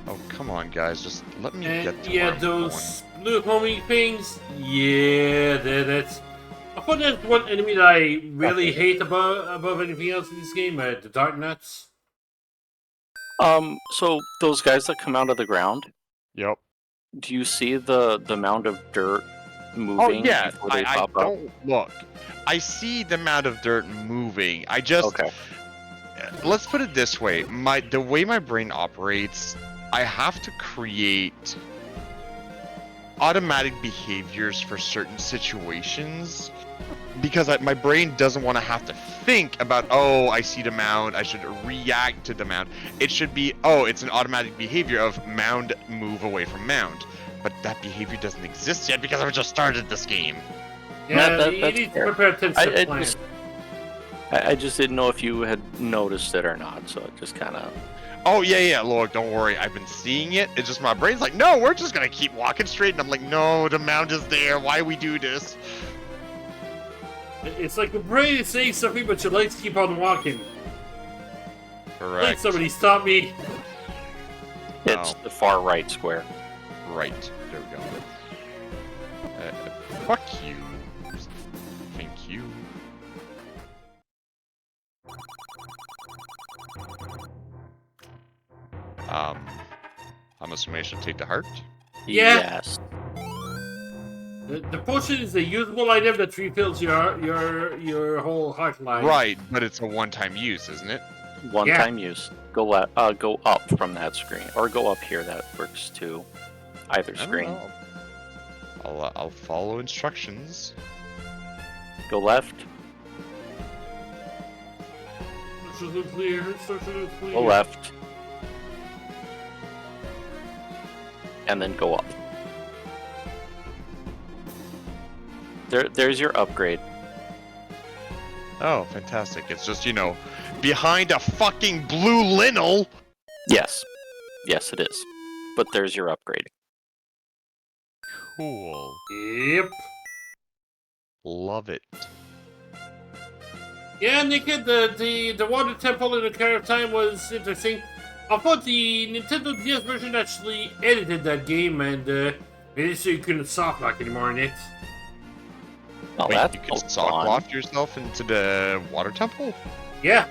Speaker 3: Oh, come on, guys. Just let me
Speaker 1: And
Speaker 3: get to
Speaker 1: yeah,
Speaker 3: where I'm
Speaker 1: those blue homing things. Yeah, that's. I thought that's one enemy that I really hate above anything else in this game. The Dark Nuts.
Speaker 4: So those guys that come out of the ground,
Speaker 3: going. Yep.
Speaker 4: do you see the mound of dirt
Speaker 3: Oh,
Speaker 4: moving
Speaker 3: yeah.
Speaker 4: before they
Speaker 3: I
Speaker 4: pop up?
Speaker 3: don't look. I see the amount of dirt moving. I just.
Speaker 4: Okay.
Speaker 3: Let's put it this way. The way my brain operates, I have to create automatic behaviors for certain situations because my brain doesn't want to have to think about, oh, I see the mound, I should react to the mound. It should be, oh, it's an automatic behavior of mound, move away from mound. But that behavior doesn't exist yet because I've just started this game.
Speaker 1: Yeah, you
Speaker 4: that's
Speaker 1: need to
Speaker 4: fair.
Speaker 1: prepare a 10-step plan.
Speaker 4: I just didn't know if you had noticed it or not, so it just kind of.
Speaker 3: Oh, yeah, look, don't worry. I've been seeing it. It's just my brain's like, no, we're just going to keep walking straight. And I'm like, no, the mound is there. Why we do this?
Speaker 1: It's like the brain is saying something, but your legs keep on walking. Like
Speaker 3: Correct.
Speaker 1: somebody stop me.
Speaker 4: It's
Speaker 3: Oh.
Speaker 4: the far right square.
Speaker 3: Right. There we go. Fuck you. Thank you. I'm assuming I should take the heart.
Speaker 1: Yeah.
Speaker 4: Yes.
Speaker 1: The potion is a usable item that refills your whole heart line.
Speaker 3: Right, but it's a one-time use, isn't it?
Speaker 4: One-time use. Go go up from that screen, or go up here. That works too. Either
Speaker 3: I don't
Speaker 4: screen.
Speaker 3: know. I'll follow instructions.
Speaker 4: Go left.
Speaker 1: Instructions are clear. Instructions are clear.
Speaker 4: Go left. And then go up. There's your upgrade.
Speaker 3: Oh, fantastic. It's just, behind a fucking blue lintel.
Speaker 4: Yes. Yes, it is. But there's your upgrade.
Speaker 3: Cool.
Speaker 1: Yep.
Speaker 3: Love it.
Speaker 1: Yeah, Nicked, the water temple in the Ocarina of Time was interesting. I thought the Nintendo DS version actually edited that game and made it so you couldn't soft lock anymore in it.
Speaker 4: Oh,
Speaker 3: Wait,
Speaker 4: that's
Speaker 3: you can
Speaker 4: fun.
Speaker 3: sock lock yourself into the water temple?
Speaker 1: Yeah.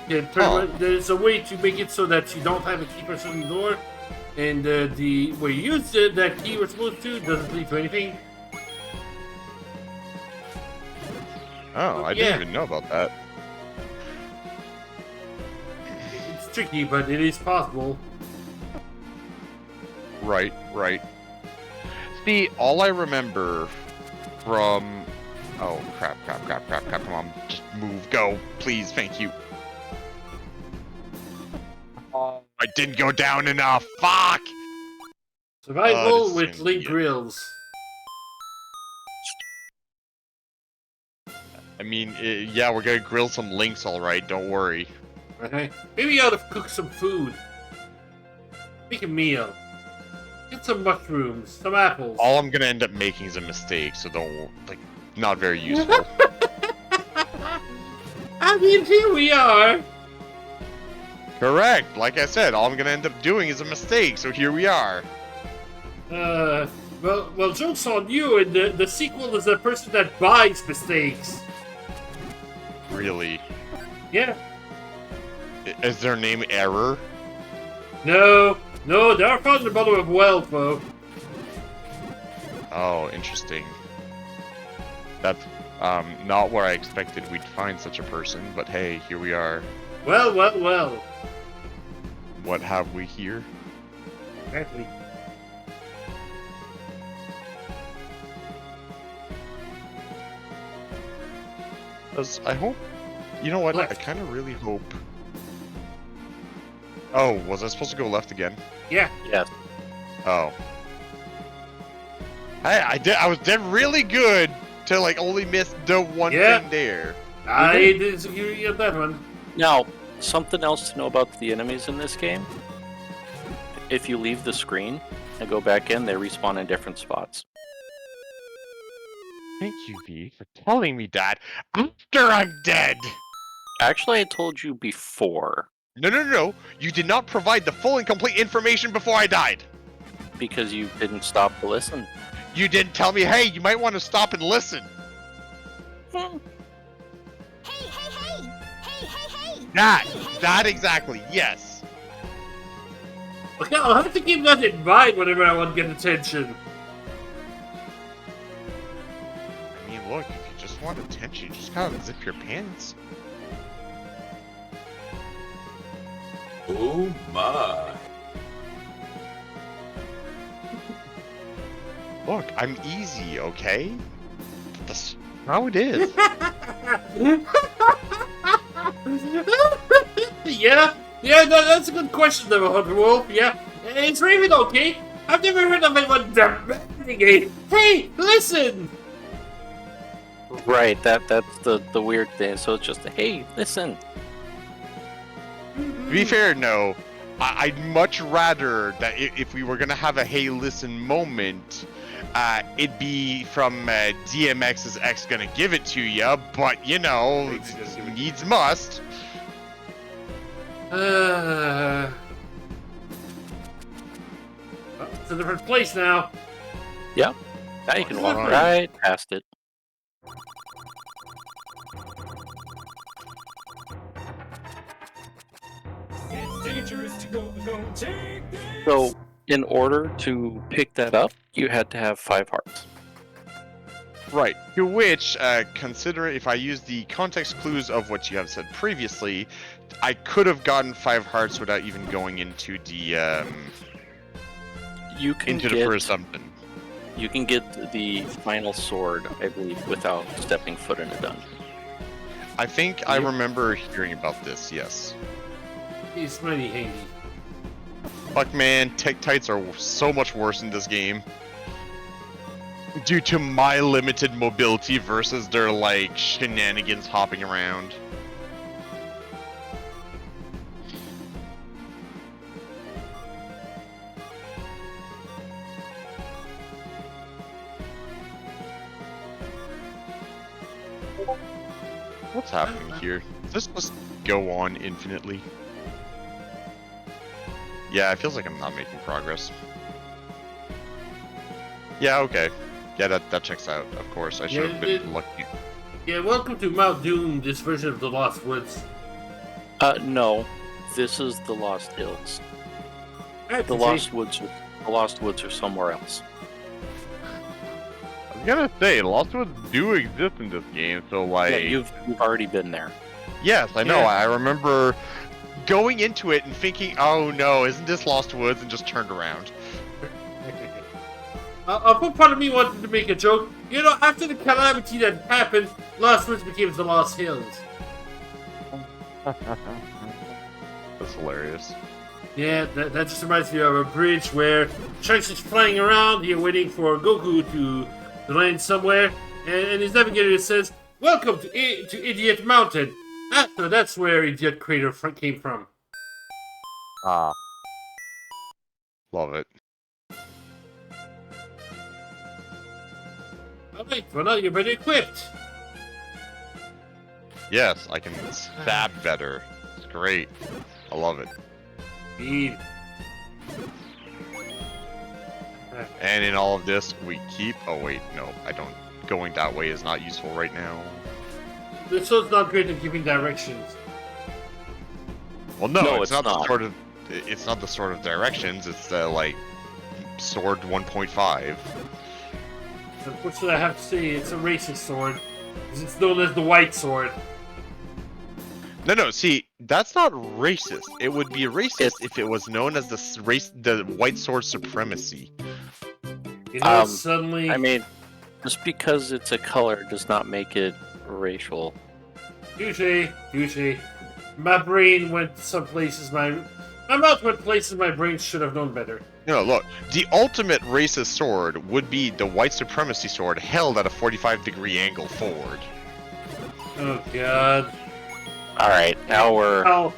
Speaker 1: Yeah, pretty
Speaker 3: Huh.
Speaker 1: much, there's a way to make it so that you don't have a key press on the door, and the where you use that key we're supposed to doesn't lead to anything.
Speaker 3: Oh, I
Speaker 1: Yeah.
Speaker 3: didn't even know about that.
Speaker 1: It's tricky, but it is possible.
Speaker 3: Right. See, all I remember from... Oh, crap, come on, just move, go, please, thank you. Oh, I didn't go down enough, fuck!
Speaker 1: Survival
Speaker 3: this
Speaker 1: with
Speaker 3: is
Speaker 1: Link
Speaker 3: idiot.
Speaker 1: Grills.
Speaker 3: I mean, yeah, we're gonna grill some links, alright, don't worry.
Speaker 1: Okay. Maybe you ought to cook some food. Make a meal. Get some mushrooms, some apples.
Speaker 3: All I'm gonna end up making is a mistake, so don't, not very useful.
Speaker 1: I mean, here we are.
Speaker 3: Correct, like I said, all I'm gonna end up doing is a mistake, so here we are.
Speaker 1: Well, joke's on you, and the sequel is a person that buys mistakes.
Speaker 3: Really.
Speaker 1: Yeah.
Speaker 3: Is their name Error?
Speaker 1: No, they are found in the bottom of wealth, though.
Speaker 3: Oh, interesting. That's not where I expected we'd find such a person, but hey, here we are.
Speaker 1: Well.
Speaker 3: What have we here?
Speaker 1: Exactly.
Speaker 3: I hope... You know what? I
Speaker 1: Left.
Speaker 3: kind of really hope... Oh, was I supposed to go left again?
Speaker 1: Yeah.
Speaker 4: Yes.
Speaker 3: Oh. I was did really good to only miss the one
Speaker 1: Yeah.
Speaker 3: thing there.
Speaker 1: I disagree on that one.
Speaker 4: Now, something else to know about the enemies in this game. If you leave the screen, I go back in, they respawn in different spots.
Speaker 3: Thank you, V, for telling me that after I'm dead.
Speaker 4: Actually, I told you before,
Speaker 3: No. You did not provide the full and complete information before I died.
Speaker 4: because you didn't stop to listen.
Speaker 3: You didn't tell me, hey, you might want to stop and listen.
Speaker 5: Hey, hey, hey! Hey, hey, hey!
Speaker 3: That exactly, yes.
Speaker 1: Okay, I'll have to keep that in mind whenever I want to get attention.
Speaker 3: I mean, look, if you just want attention, you just gotta zip your pants.
Speaker 6: Oh my.
Speaker 3: Look, I'm easy, okay? That's how it is.
Speaker 1: That's a good question, there, Hunter Wolf. Yeah, it's Raven okay. I've never heard of anyone demanding a hey, listen.
Speaker 4: Right, that's the weird thing. So it's just, hey, listen.
Speaker 3: To be fair, no. I'd much rather that if we were gonna have a hey listen moment, it'd be from DMX's X gonna give it to ya, but you know, needs must.
Speaker 1: It's a different place now.
Speaker 4: Now you can walk
Speaker 3: Alright.
Speaker 4: right past it.
Speaker 6: It's dangerous to go alone. Take this.
Speaker 4: So, in order to pick that up, you had to have 5 hearts.
Speaker 3: Right. To which, consider if I use the context clues of what you have said previously, I could have gotten 5 hearts without even going into the
Speaker 4: You can
Speaker 3: into the
Speaker 4: get
Speaker 3: first something.
Speaker 4: you can get the final sword, I believe, without stepping foot in a dungeon.
Speaker 3: I think I remember hearing about this. Yes.
Speaker 1: It's mighty handy.
Speaker 3: Fuck man, tech tights are so much worse in this game. Due to my limited mobility versus their like shenanigans hopping around. What's happening here? Does this just go on infinitely? Yeah, it feels like I'm not making progress. Yeah, okay. Yeah, that checks out, of course. I should have been lucky.
Speaker 1: Yeah, welcome to Mount Doom, this version of the Lost Woods.
Speaker 4: No, this is the Lost Hills. The Lost Woods are somewhere else.
Speaker 3: I was gonna say, Lost Woods do exist in this game, so like...
Speaker 4: Yeah, you've already been there.
Speaker 3: Yes, I know.
Speaker 1: Yeah.
Speaker 3: I remember going into it and thinking, oh no, isn't this Lost Woods? And just turned around.
Speaker 1: I'll put part of me wanted to make a joke. You know, after the calamity that happened, Lost Woods became the Lost Hills.
Speaker 3: That's hilarious.
Speaker 1: Yeah, that just reminds me of a bridge where Trunks is flying around here waiting for Goku to land somewhere, and his navigator says, "Welcome to Idiot Mountain." Ah, so that's where Idiot Crater came from.
Speaker 3: Ah. Love it.
Speaker 1: Alright, well now you're better equipped.
Speaker 3: Yes, I can stab better. It's great. I love it.
Speaker 1: Indeed.
Speaker 3: And in all of this, we keep... Oh wait, no, I don't. Going that way is not useful right now.
Speaker 1: The sword's not great at giving directions.
Speaker 3: Well, no,
Speaker 4: No,
Speaker 3: it's
Speaker 4: it's
Speaker 3: not the
Speaker 4: not.
Speaker 3: sort of... It's not the sort of directions. It's the like sword 1.5.
Speaker 1: Unfortunately, I have to say it's a racist sword, because it's known as the White Sword.
Speaker 3: No, see, that's not racist. It would be racist if it was known as the white sword supremacy.
Speaker 1: You know,
Speaker 4: Um,
Speaker 1: suddenly...
Speaker 4: I mean, just because it's a color does not make it racial.
Speaker 1: Touche. My brain went some places, my mouth went places my brain should have known better.
Speaker 3: No, look, the ultimate racist sword would be the white supremacy sword held at a 45-degree angle forward.
Speaker 1: Oh god.
Speaker 4: All right, now we're.
Speaker 1: Oh,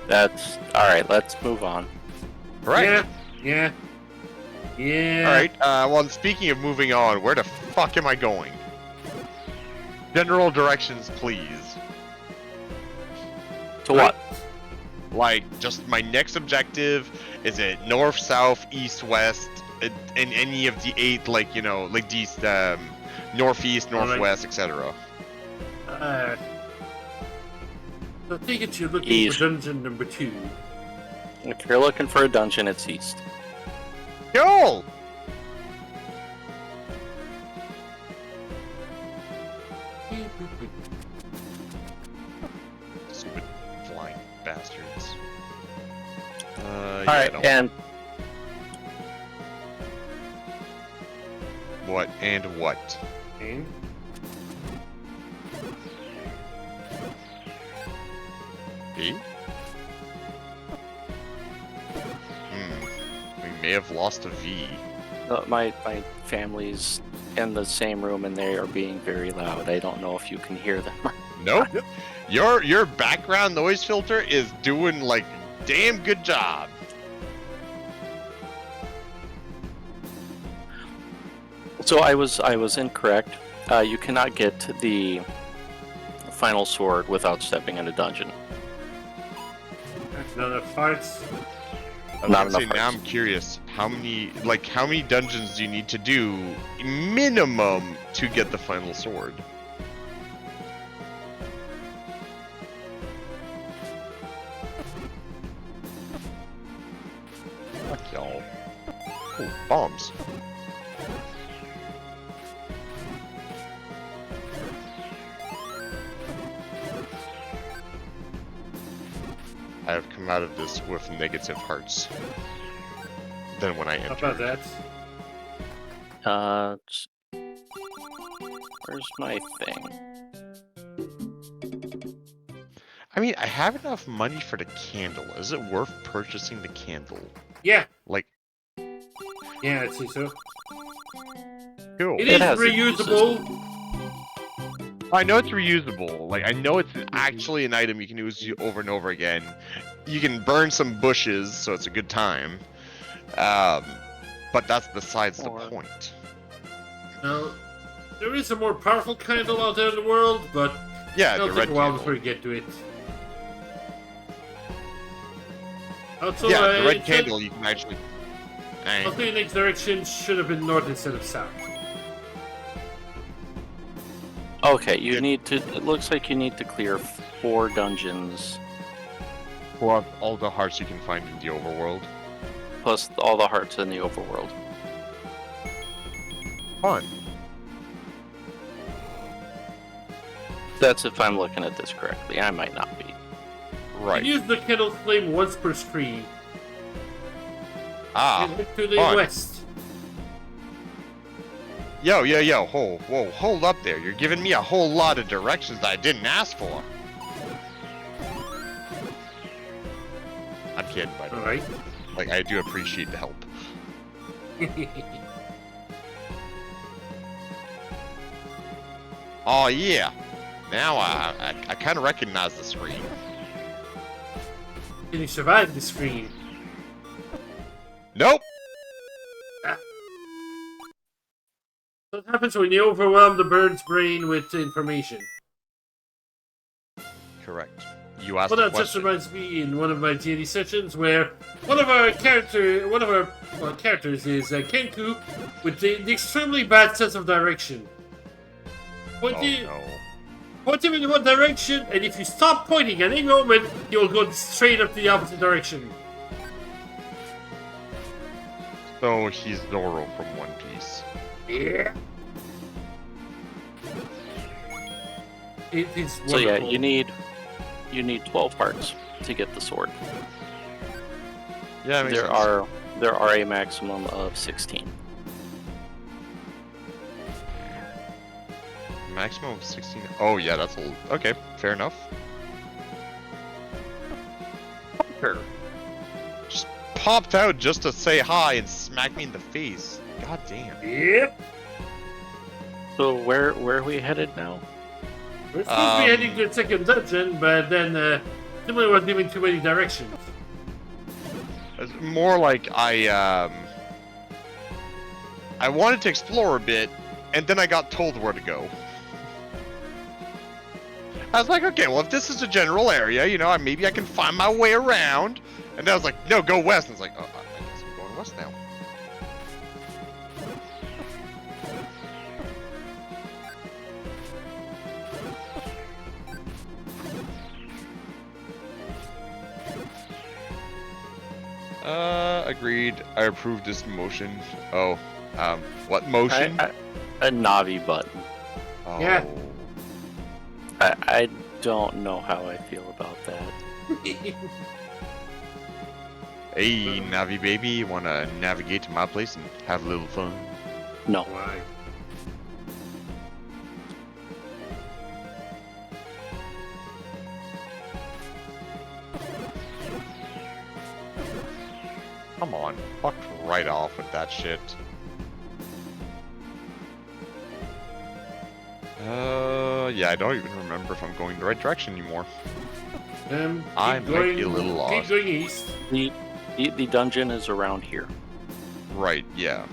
Speaker 4: That's all right. Let's move on.
Speaker 3: Right?
Speaker 1: yeah. Yeah.
Speaker 3: Alright, well, speaking of moving on, where the fuck am I going? General directions, please.
Speaker 4: To what?
Speaker 3: Like, just my next objective, is it north, south, east, west, in any of the 8, like, you know, like these, northeast, northwest, etc.
Speaker 1: So I think it's you're looking
Speaker 4: East.
Speaker 1: for dungeon number 2.
Speaker 4: If you're looking for a dungeon, it's east.
Speaker 3: Yo! Stupid flying bastards.
Speaker 4: Alright, and
Speaker 3: What? And what?
Speaker 1: And
Speaker 3: E? We may have lost a V.
Speaker 4: my family's in the same room and they are being very loud. I don't know if you can hear them.
Speaker 3: Nope. Your background noise filter is doing like a damn good job.
Speaker 4: So I was incorrect. You cannot get the final sword without stepping in a dungeon.
Speaker 1: none of parts.
Speaker 3: I was
Speaker 4: Not
Speaker 3: gonna say,
Speaker 4: enough
Speaker 3: now
Speaker 4: parts.
Speaker 3: I'm curious, how many dungeons do you need to do minimum to get the final sword? Fuck y'all. Ooh, bombs. I have come out of this with negative hearts than when I
Speaker 1: How
Speaker 3: entered.
Speaker 1: about that?
Speaker 4: Where's my thing?
Speaker 3: I mean, I have enough money for the candle. Is it worth purchasing the candle?
Speaker 1: Yeah.
Speaker 3: Like,
Speaker 1: Yeah, I'd say so.
Speaker 3: cool.
Speaker 1: It
Speaker 4: It
Speaker 1: is
Speaker 4: has its
Speaker 1: reusable.
Speaker 3: I know it's reusable. Like, I know it's actually an item you can use over and over again. You can burn some bushes, so it's a good time. But that's besides the
Speaker 4: Or-
Speaker 3: point.
Speaker 1: Now, there is a more powerful candle out there in the world, but
Speaker 3: Yeah,
Speaker 1: it'll
Speaker 3: the
Speaker 1: take
Speaker 3: red
Speaker 1: a while
Speaker 3: candle.
Speaker 1: before you get to it. Also,
Speaker 3: Yeah, the red
Speaker 1: it said-
Speaker 3: candle you can actually.
Speaker 1: I'll tell you next direction should have been north instead of south.
Speaker 4: Okay, you
Speaker 3: Yeah.
Speaker 4: need to. It looks like you need to clear 4 dungeons
Speaker 3: Plus all the hearts you can find in the overworld.
Speaker 4: plus all the hearts in the overworld.
Speaker 3: Fun.
Speaker 1: That's if I'm looking at this correctly. I might not be.
Speaker 3: Right.
Speaker 1: Use the kettle flame once per screen.
Speaker 3: Ah.
Speaker 1: And look to the
Speaker 3: fun.
Speaker 1: west.
Speaker 3: Yo, whoa, hold up there. You're giving me a whole lot of directions that I didn't ask for. I'm kidding, by the way.
Speaker 1: Alright.
Speaker 3: Like, I do appreciate the help. Oh, yeah. Now I kind of recognize the screen.
Speaker 1: Can you survive the screen?
Speaker 3: Nope.
Speaker 1: What happens when you overwhelm the bird's brain with information?
Speaker 3: Correct. You asked
Speaker 1: Well,
Speaker 3: a
Speaker 1: that just
Speaker 3: question.
Speaker 1: reminds me in one of my D&D sessions where one of our characters is Kenku with the extremely bad sense of direction.
Speaker 3: Oh,
Speaker 1: Point
Speaker 3: no.
Speaker 1: him in one direction, and if you stop pointing at any moment, he'll go straight up the opposite direction.
Speaker 3: So he's Zoro from One Piece.
Speaker 1: Yeah. It is
Speaker 4: So yeah,
Speaker 1: wonderful.
Speaker 4: you need 12 hearts to get the sword.
Speaker 3: Yeah, that makes
Speaker 4: There
Speaker 3: sense.
Speaker 4: are a maximum of 16.
Speaker 3: Maximum of 16. Oh, yeah, that's a... Okay, fair enough. Fucker. Just popped out just to say hi and smack me in the face. God damn.
Speaker 1: Yep.
Speaker 4: So where are we headed now?
Speaker 1: We're supposed to be heading to the second dungeon, but then somebody was giving too many directions.
Speaker 3: It's more like I wanted to explore a bit, and then I got told where to go. I was like, okay, well, if this is a general area, you know, maybe I can find my way around. And I was like, no, go west. And I was like, oh, I guess I'm going west now. Agreed. I approve this motion. Oh, what motion?
Speaker 4: A Navi button.
Speaker 3: Oh.
Speaker 1: Yeah.
Speaker 4: I don't know how I feel about that.
Speaker 3: Hey, Navi baby, you wanna navigate to my place and have a little fun?
Speaker 4: No.
Speaker 1: Why?
Speaker 3: Come on, fuck right off with that shit. Yeah, I don't even remember if I'm going the right direction anymore. I might be a little lost.
Speaker 1: Keep going east.
Speaker 4: The dungeon is around here.
Speaker 3: Right, yeah.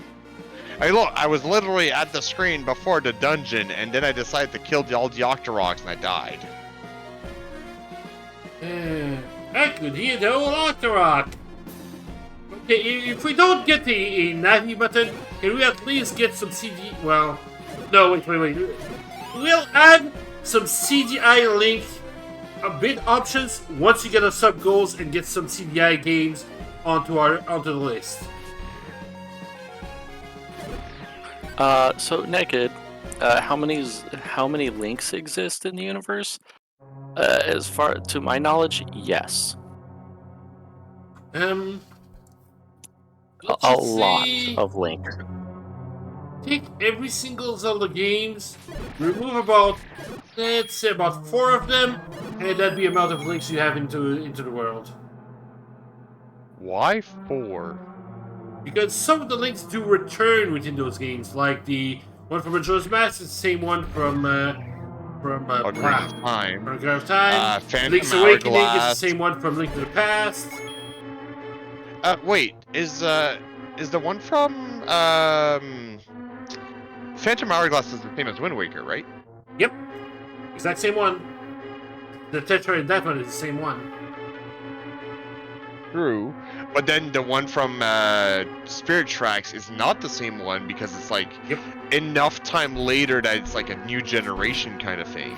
Speaker 3: Hey, look, I was literally at the screen before the dungeon, and then I decided to kill all the Octoroks, and I died.
Speaker 1: I could hear the old Octorok. Okay, if we don't get a Navi button, can we at least get some CG? Well, no, wait. We'll add some CGI Link bit options once you get our sub goals and get some CGI games onto the list.
Speaker 4: So Naked, how many links exist in the universe? As far to my knowledge, yes. A lot of Link.
Speaker 1: Take every single Zelda games, remove about, let's say about 4 of them, and that'd be the amount of links you have into the world.
Speaker 3: Why 4?
Speaker 1: Because some of the links do return within those games, like the one from Majora's Mask is the same one from
Speaker 3: Ocarina of Time.
Speaker 1: Ocarina of Time.
Speaker 3: Phantom
Speaker 1: Link's Awakening is the
Speaker 3: Hourglass.
Speaker 1: same one from Link to the Past.
Speaker 3: Wait, is the one from Phantom Hourglass is the same as Wind Waker, right?
Speaker 1: Yep, exact same one. The Tetra in that one is the same one.
Speaker 3: True, but then the one from Spirit Tracks is not the same one because it's like
Speaker 1: Yep.
Speaker 3: enough time later that it's like a new generation kind of thing.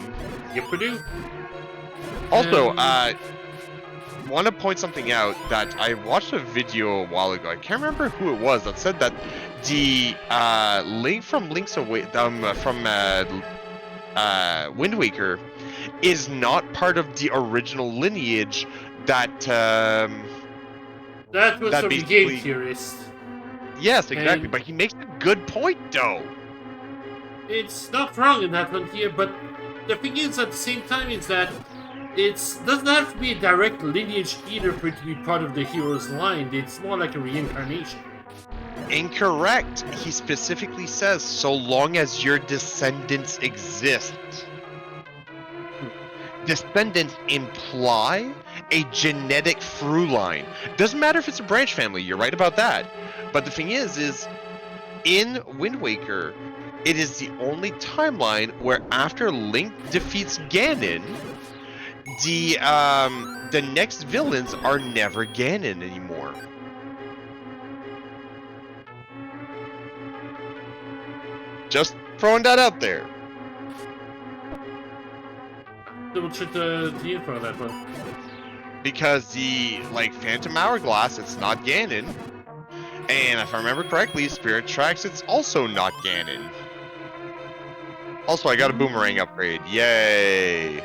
Speaker 1: Yep, we do.
Speaker 3: Also, want to point something out that I watched a video a while ago. I can't remember who it was that said that the Link from Wind Waker is not part of the original lineage that
Speaker 1: That was
Speaker 3: that
Speaker 1: from the
Speaker 3: basically-
Speaker 1: game theorist.
Speaker 3: Yes, exactly.
Speaker 1: And-
Speaker 3: But he makes a good point, though.
Speaker 1: It's not wrong in that one here, but the thing is, at the same time, is that it doesn't have to be a direct lineage either for it to be part of the hero's line. It's more like a reincarnation.
Speaker 3: Incorrect. He specifically says, so long as your descendants exist. Descendants imply a genetic through line. Doesn't matter if it's a branch family, you're right about that. But the thing is in Wind Waker, it is the only timeline where after Link defeats Ganon, the next villains are never Ganon anymore. Just throwing that out there.
Speaker 1: Double check the info on that one.
Speaker 3: Because the, Phantom Hourglass, it's not Ganon. And if I remember correctly, Spirit Tracks, it's also not Ganon. Also, I got a boomerang upgrade. Yay!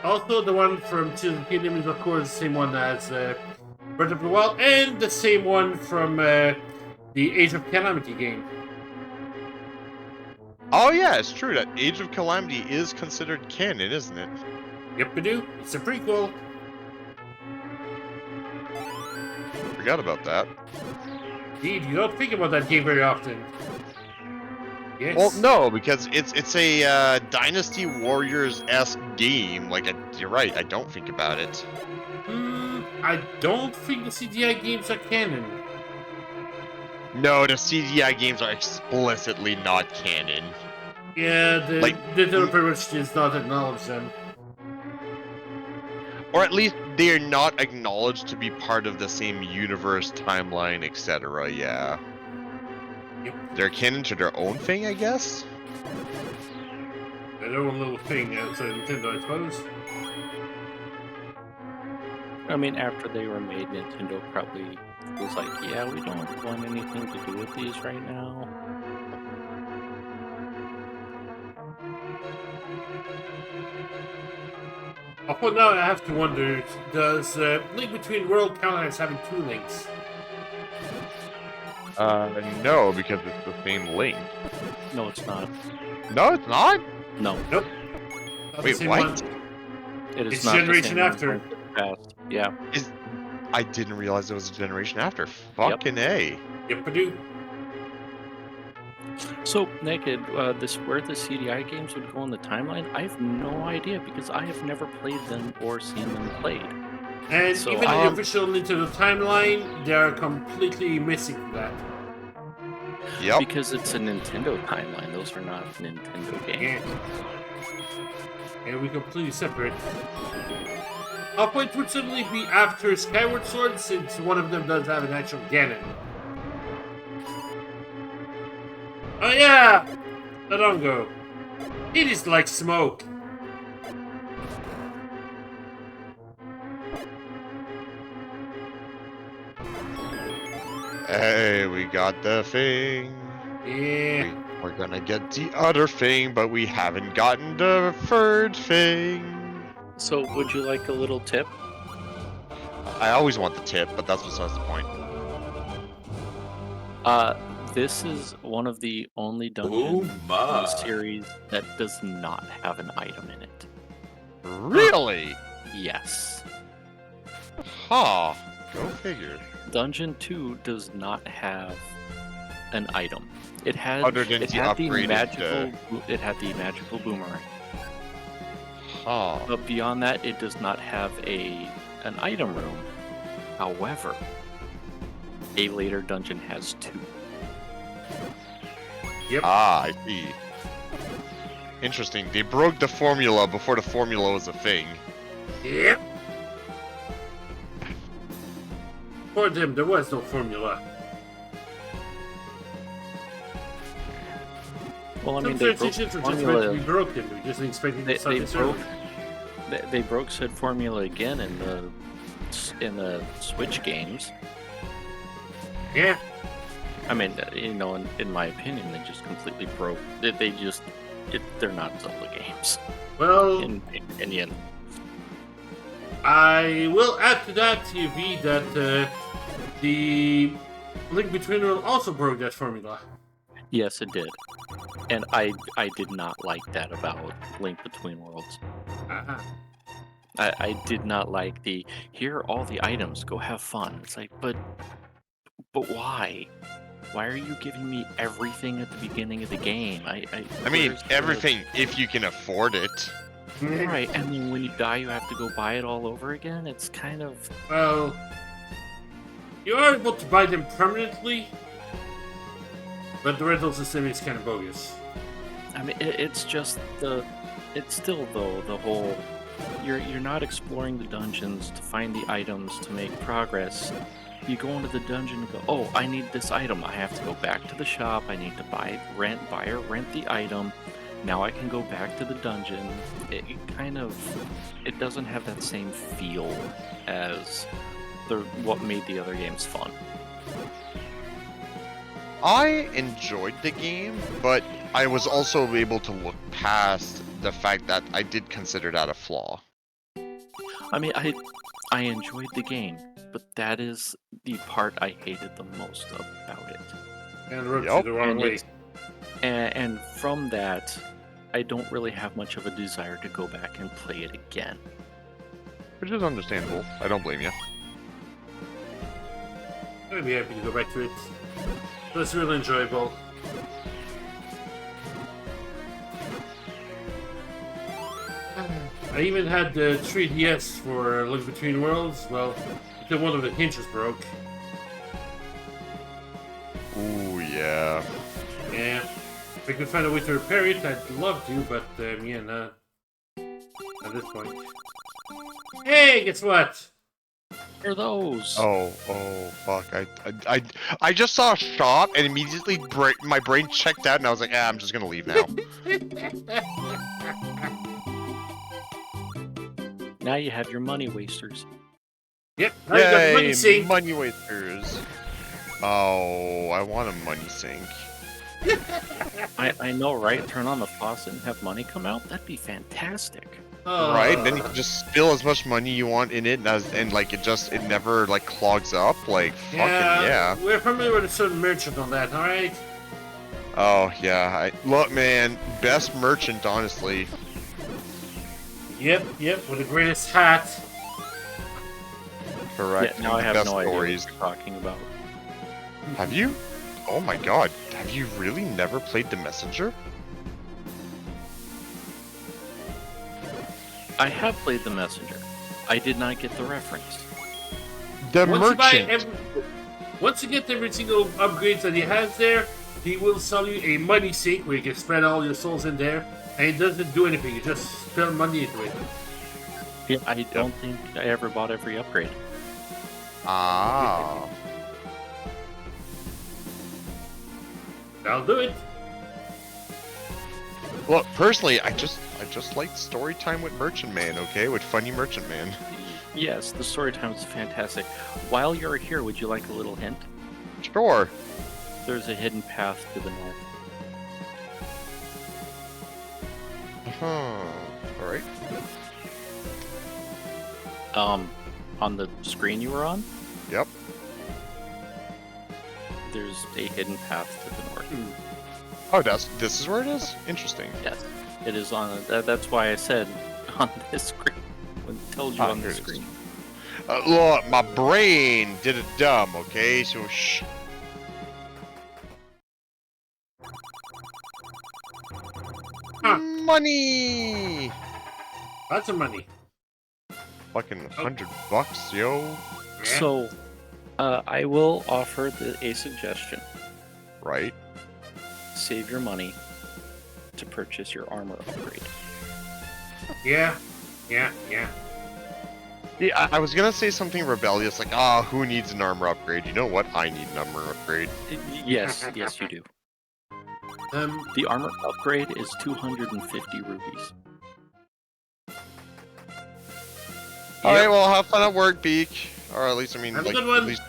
Speaker 1: Also, the one from Tears of the Kingdom is, of course, the same one as Breath of the Wild, and the same one from the Age of Calamity game.
Speaker 3: Oh yeah, it's true that Age of Calamity is considered canon, isn't it?
Speaker 1: Yep, we do. It's a prequel.
Speaker 3: Forgot about that.
Speaker 1: Indeed, you don't think about that game very often. Yes.
Speaker 3: Well, no, because it's a Dynasty Warriors-esque game. You're right, I don't think about it.
Speaker 1: I don't think the CGI games are canon.
Speaker 3: No, the CGI games are explicitly not canon.
Speaker 1: Yeah, the
Speaker 3: Like-
Speaker 1: Nintendo pretty much does not acknowledge them.
Speaker 3: Or at least they're not acknowledged to be part of the same universe, timeline, etc. Yeah.
Speaker 1: Yep.
Speaker 3: They're canon to their own thing, I guess?
Speaker 1: Their own little thing outside Nintendo, I suppose.
Speaker 4: I mean, after they were made, Nintendo probably was like, yeah, we don't want anything to do with these right now.
Speaker 1: Well, now I have to wonder, does Link Between World count as having two links?
Speaker 3: No, because it's the same link.
Speaker 4: No, it's not.
Speaker 3: No, it's not?
Speaker 4: No,
Speaker 1: Nope. Not the
Speaker 3: Wait,
Speaker 1: same
Speaker 3: what?
Speaker 1: one.
Speaker 4: it is
Speaker 1: It's
Speaker 4: not the
Speaker 1: generation
Speaker 4: same one
Speaker 1: after.
Speaker 4: from the past. Yeah.
Speaker 3: I didn't realize it was a generation after. Fucking A.
Speaker 1: Yep, I do.
Speaker 4: So, Naked, where the CDI games would go on the timeline, I have no idea because I have never played them or seen them played.
Speaker 1: And
Speaker 4: So,
Speaker 1: even in the official Nintendo timeline, they are completely missing from that.
Speaker 3: Yep.
Speaker 4: Because it's a Nintendo timeline, those are not Nintendo games.
Speaker 1: And we completely separate. Our point would certainly be after Skyward Sword, since one of them does have an actual Ganon. Oh yeah! Dodongo. It is like smoke.
Speaker 3: Hey, we got the thing.
Speaker 1: Yeah.
Speaker 3: We're gonna get the other thing, but we haven't gotten the third thing.
Speaker 4: So, would you like a little tip?
Speaker 3: I always want the tip, but that's besides the point.
Speaker 4: This is one of the only
Speaker 6: Oh
Speaker 4: dungeons in the
Speaker 6: my.
Speaker 4: series that does not have an item in it.
Speaker 3: Really?
Speaker 4: Yes.
Speaker 3: Huh. Go figure.
Speaker 4: Dungeon 2 does not have an item. It had
Speaker 3: Other than
Speaker 4: it
Speaker 3: the
Speaker 4: had the
Speaker 3: upgraded,
Speaker 4: magical boomerang.
Speaker 3: Huh.
Speaker 4: But beyond that, it does not have an item room. However, a later dungeon has 2.
Speaker 1: Yep.
Speaker 3: Ah, I see. Interesting. They broke the formula before the formula was a thing.
Speaker 1: Yep. For them, there was no formula.
Speaker 4: Well, I mean,
Speaker 1: Some
Speaker 4: they broke
Speaker 1: transitions
Speaker 4: the
Speaker 1: are just meant to be
Speaker 4: formula.
Speaker 1: broken. We just expected
Speaker 4: They,
Speaker 1: to start
Speaker 4: they
Speaker 1: the
Speaker 4: broke.
Speaker 1: server.
Speaker 4: They broke said formula again in the Switch games.
Speaker 1: Yeah.
Speaker 4: I mean, in my opinion, they just completely broke. They're not Zelda games.
Speaker 1: Well,
Speaker 4: In the end,
Speaker 1: I will add to that, TV, that the Link Between Worlds also broke that formula.
Speaker 4: yes, it did, and I did not like that about Link Between Worlds.
Speaker 1: Uh-huh.
Speaker 4: I did not like here are all the items, go have fun. It's like, but why? Why are you giving me everything at the beginning of the game?
Speaker 3: I mean,
Speaker 4: where's the-
Speaker 3: everything if you can afford it.
Speaker 4: Right, and then when you die, you have to go buy it all over again. It's kind of
Speaker 1: Well, you are able to buy them permanently, but the rental system is kind of bogus.
Speaker 4: I mean, it's just it's still though the whole. You're not exploring the dungeons to find the items to make progress. You go into the dungeon and go, oh, I need this item. I have to go back to the shop. I need to buy or rent the item. Now I can go back to the dungeon. It doesn't have that same feel as what made the other games fun.
Speaker 3: I enjoyed the game, but I was also able to look past the fact that I did consider that a flaw.
Speaker 4: I mean, I enjoyed the game, but that is the part I hated the most about it.
Speaker 1: And rubbed
Speaker 3: Yup.
Speaker 1: you the wrong
Speaker 4: And
Speaker 1: way.
Speaker 4: it's- And from that, I don't really have much of a desire to go back and play it again.
Speaker 3: Which is understandable. I don't blame you.
Speaker 1: I'd be happy to go back to it. It was really enjoyable. I even had the 3DS for Link Between Worlds. Well, until one of the hinges broke.
Speaker 3: Yeah.
Speaker 1: Yeah. If I could find a way to repair it, I'd love to, but yeah, not at this point. Hey, guess what?
Speaker 4: What are those?
Speaker 3: Oh, fuck. I just saw a shop and immediately my brain checked out and I was like, I'm just gonna leave now.
Speaker 4: Now you have your money wasters.
Speaker 1: Yep, now you got the money
Speaker 3: Yay,
Speaker 1: sink.
Speaker 3: money wasters. Oh, I want a money sink.
Speaker 4: I know, right? Turn on the faucet and have money come out? That'd be fantastic.
Speaker 3: Right? Then you can just spill as much money you want in it, and like it never like clogs up. Like fucking yeah.
Speaker 1: We're familiar with a certain merchant on that, alright?
Speaker 3: Oh yeah. Look, man, best merchant, honestly.
Speaker 1: Yep, with the greatest hat.
Speaker 3: Correct.
Speaker 4: Yeah, now I have
Speaker 3: Best
Speaker 4: no idea
Speaker 3: stories.
Speaker 4: what you're talking about.
Speaker 3: Have you? Oh my god. Have you really never played The Messenger?
Speaker 4: I have played The Messenger. I did not get the reference.
Speaker 3: The
Speaker 1: Merchant. Once you get every single upgrades that he has there, he will sell you a money sink where you can spread all your souls in there, and it doesn't do anything. You just spill money into it.
Speaker 4: Yeah, I don't think I ever bought every upgrade.
Speaker 3: Ah.
Speaker 1: I'll do it.
Speaker 3: Look, personally, I just like story time with Merchant Man, okay? With funny Merchant Man.
Speaker 4: Yes, the story time is fantastic. While you're here, would you like a little hint?
Speaker 3: Sure.
Speaker 4: There's a hidden path to the north.
Speaker 3: Alright.
Speaker 4: On the screen you were on,
Speaker 3: Yep.
Speaker 4: there's a hidden path to the north.
Speaker 3: Oh, this is where it is? Interesting.
Speaker 4: Yes, it is on. That's why I said on this screen. When it tells you on
Speaker 3: here
Speaker 4: the
Speaker 3: it is.
Speaker 4: screen.
Speaker 3: Look, my brain did it dumb, okay? So shh.
Speaker 1: Huh.
Speaker 3: Money!
Speaker 1: Lots of money.
Speaker 3: Fucking $100, yo.
Speaker 1: Yeah.
Speaker 4: So, I will offer a suggestion.
Speaker 3: Right?
Speaker 4: Save your money to purchase your armor upgrade.
Speaker 1: Yeah.
Speaker 3: Yeah, I was gonna say something rebellious, like, who needs an armor upgrade? You know what? I need an armor upgrade.
Speaker 4: Yes, yes, you do. The armor upgrade is 250 rupees.
Speaker 3: Alright, well, have fun at work, Beak. Or at least, I mean,
Speaker 1: Have a
Speaker 3: like,
Speaker 1: good one.
Speaker 3: at least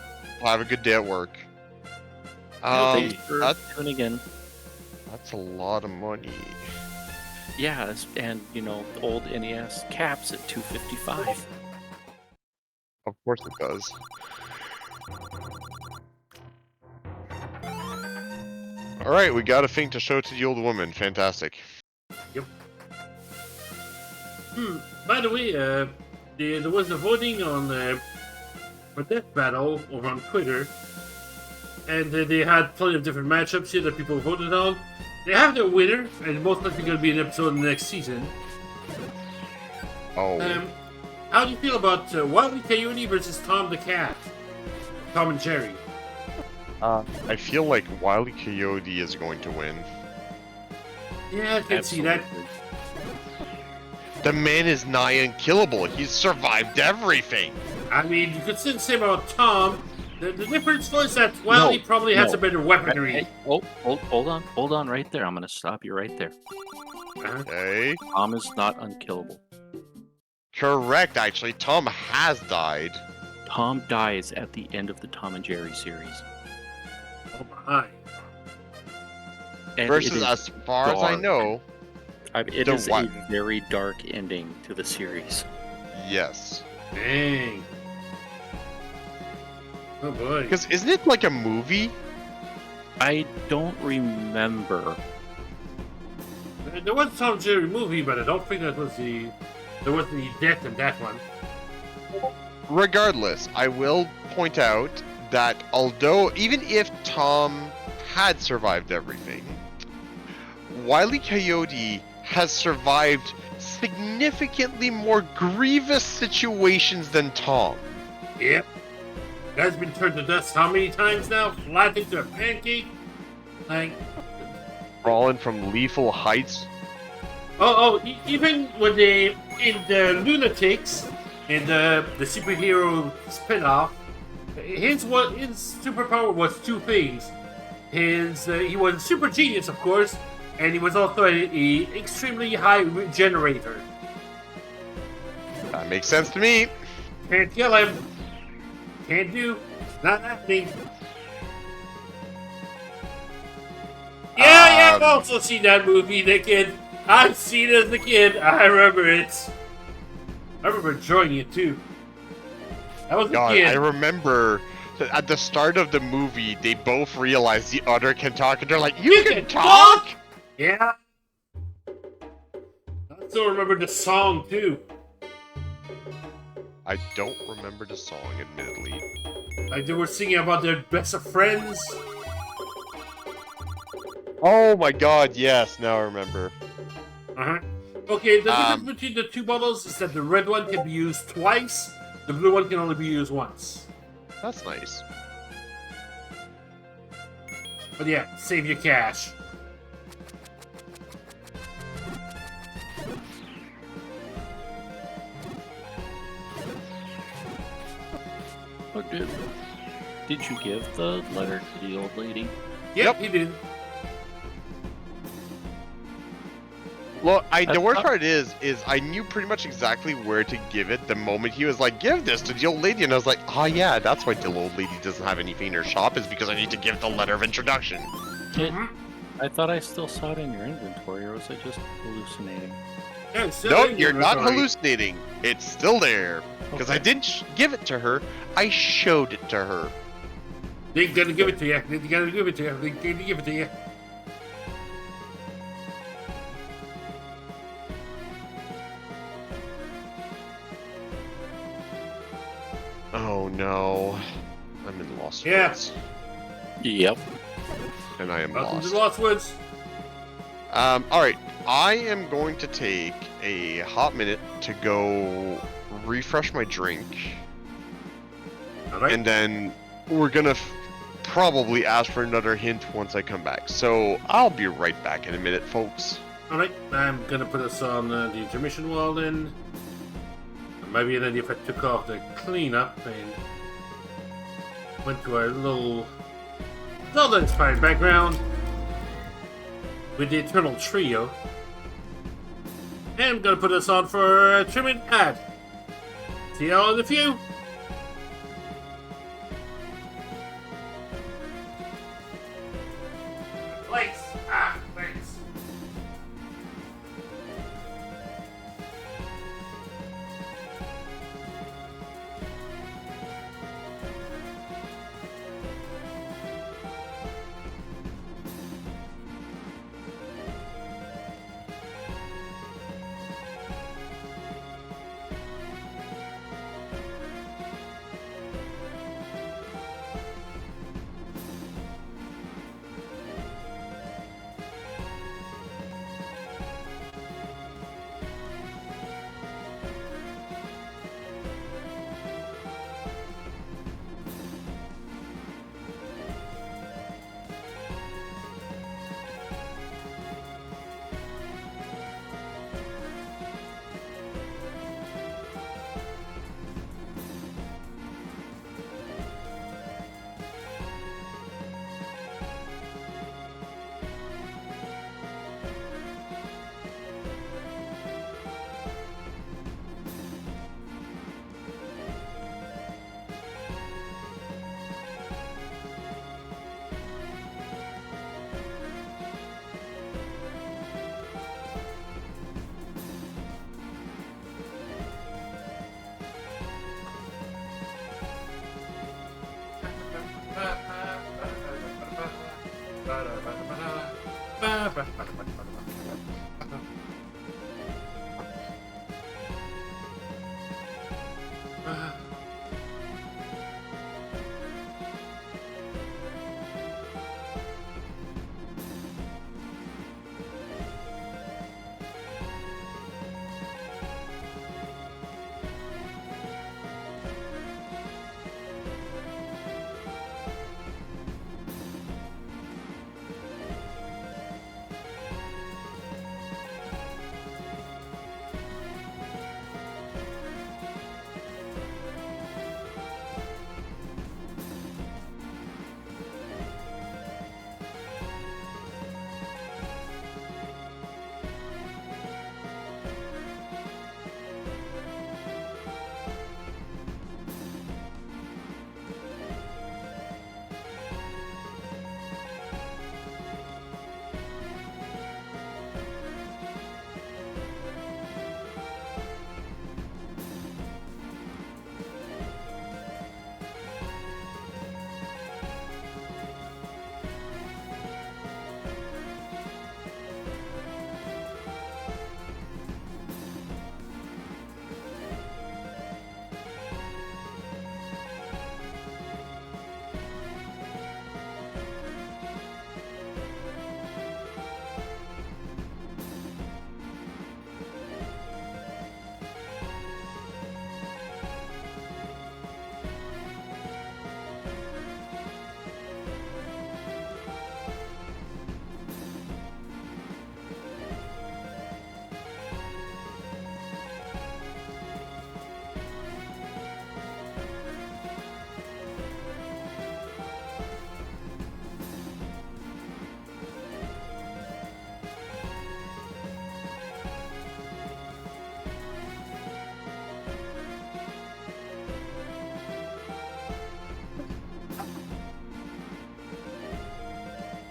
Speaker 3: have a good day at work.
Speaker 4: Thanks for
Speaker 3: that-
Speaker 4: tuning in.
Speaker 3: That's a lot of money.
Speaker 4: Yeah, and you know, the old NES caps at 255.
Speaker 3: Of course it does. Alright, we got a thing to show to the old woman. Fantastic.
Speaker 1: By the way, there was a voting on for Death Battle over on Twitter, and they had plenty of different matchups here that people voted on. They have their winner, and most likely going to be an episode in the next season.
Speaker 3: Oh.
Speaker 1: How do you feel about Wile E. Coyote versus Tom the Cat? Tom and Jerry.
Speaker 3: I feel like Wile E. Coyote is going to win.
Speaker 1: Yeah, I can see that.
Speaker 4: Absolutely.
Speaker 3: The man is nigh unkillable. He's survived everything.
Speaker 1: I mean, you could say the same about Tom. The difference was that Wile E probably has a better weaponry.
Speaker 4: Hey, hold on right there. I'm gonna stop you right there.
Speaker 3: Okay.
Speaker 4: Tom is not unkillable.
Speaker 3: Correct, actually. Tom has died.
Speaker 4: Tom dies at the end of the Tom and Jerry series.
Speaker 1: Oh my.
Speaker 4: And
Speaker 3: Versus,
Speaker 4: it is
Speaker 3: as far as I
Speaker 4: dark.
Speaker 3: know,
Speaker 4: It
Speaker 3: the
Speaker 4: is
Speaker 3: what?
Speaker 4: a very dark ending to the series.
Speaker 3: yes.
Speaker 1: Dang. Oh boy.
Speaker 3: Because isn't it like a movie?
Speaker 4: I don't remember.
Speaker 1: There was a Tom and Jerry movie, but I don't think that was there was the death in that one.
Speaker 3: Regardless, I will point out that although, even if Tom had survived everything, Wile E. Coyote has survived significantly more grievous situations than Tom.
Speaker 1: Yep. Guy's been turned to dust how many times now? Flattened to a pancake? Like,
Speaker 3: Crawling from lethal heights.
Speaker 1: even when they in the Lunatics, in the superhero spin-off, his superpower was two things. He was a super genius, of course, and he was also a extremely high regenerator.
Speaker 3: That makes sense to me.
Speaker 1: Can't kill him. Can't do. Not happening. Yeah, I've also seen that movie, the kid. I've seen it as a kid. I remember it. I remember enjoying it too. I was a
Speaker 3: God,
Speaker 1: kid.
Speaker 3: I remember that at the start of the movie, they both realize the other can talk, and they're like, "You can talk?"
Speaker 1: Yeah. I still remember the song too.
Speaker 3: I don't remember the song, admittedly.
Speaker 1: Like they were singing about their best of friends.
Speaker 3: Oh my God, yes, now I remember.
Speaker 1: Uh-huh. Okay, the difference between the two bottles is that the red one can be used twice, the blue one can only be used once.
Speaker 3: That's nice.
Speaker 1: But yeah, save your cash.
Speaker 4: Oh, did you give the letter to the old lady?
Speaker 1: Yep, he did.
Speaker 3: Look, the worst part is I knew pretty much exactly where to give it the moment he was like, "Give this to the old lady," and I was like, "Oh yeah, that's why the old lady doesn't have anything in her shop, is because I need to give the letter of introduction."
Speaker 4: I thought I still saw it in your inventory, or was I just hallucinating?
Speaker 1: Yeah, it's still
Speaker 3: No,
Speaker 1: in
Speaker 3: you're
Speaker 1: your
Speaker 3: not
Speaker 1: inventory.
Speaker 3: hallucinating. It's still there. Because I
Speaker 4: Okay.
Speaker 3: didn't give it to her, I showed it to her.
Speaker 1: They gotta give it to you. They gotta give it to you. They gotta give it to you.
Speaker 3: Oh no. I'm in Lost
Speaker 1: Yeah.
Speaker 3: Woods.
Speaker 4: Yep.
Speaker 3: And I am
Speaker 1: Welcome to
Speaker 3: lost.
Speaker 1: the Lost Woods.
Speaker 3: Alright. I am going to take a hot minute to go refresh my drink.
Speaker 1: Alright.
Speaker 3: And then we're gonna probably ask for another hint once I come back. So I'll be right back in a minute, folks.
Speaker 1: Alright, I'm gonna put us on the intermission wall then. Maybe then if I took off the cleanup and went to our little Zelda-inspired background with the Eternal Trio. And I'm gonna put us on for a trimming ad. See y'all in a few. Thanks. Thanks.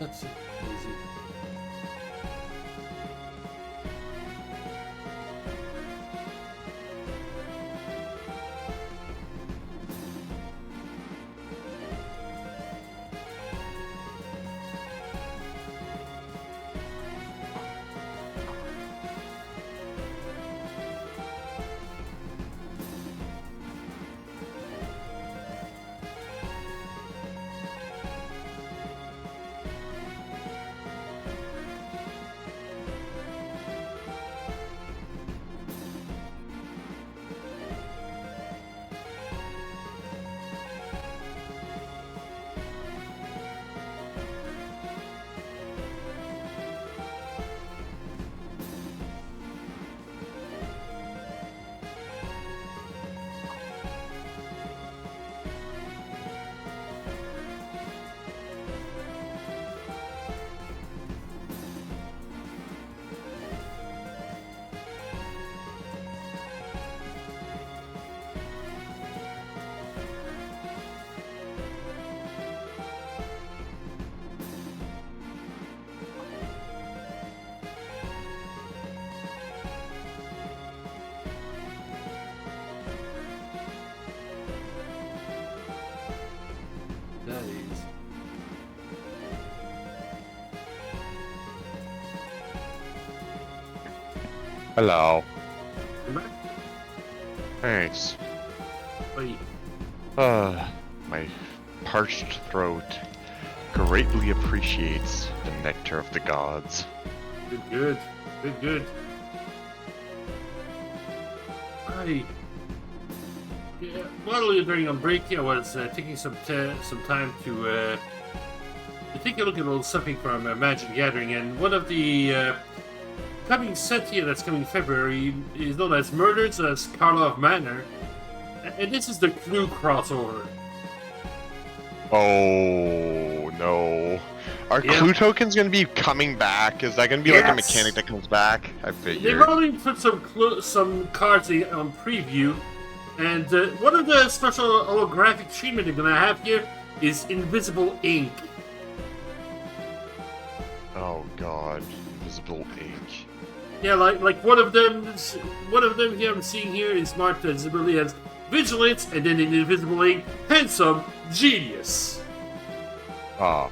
Speaker 1: That's easy. That is.
Speaker 3: Hello.
Speaker 1: Come back.
Speaker 3: Thanks.
Speaker 1: Wait.
Speaker 3: My parched throat greatly appreciates the nectar of the gods.
Speaker 1: Good, good. Good, good. Yeah, while we were during on break, I was taking some time to take a look at a little something from Magic Gathering, and one of the coming set here that's coming in February is known as Murders of Karlov Manor, and this is the Clue crossover.
Speaker 3: Oh no. Are
Speaker 1: Yeah.
Speaker 3: clue tokens gonna be coming back? Is that gonna be like a
Speaker 1: Yes.
Speaker 3: mechanic that comes back? I
Speaker 1: They've
Speaker 3: figured.
Speaker 1: already put some cards on preview, and one of the special holographic treatment they're gonna have here is invisible ink.
Speaker 3: Oh god. Invisible ink.
Speaker 1: Yeah, like one of them here I'm seeing here is marked visibility as vigilance, and then in invisible ink, handsome genius.
Speaker 3: Ah.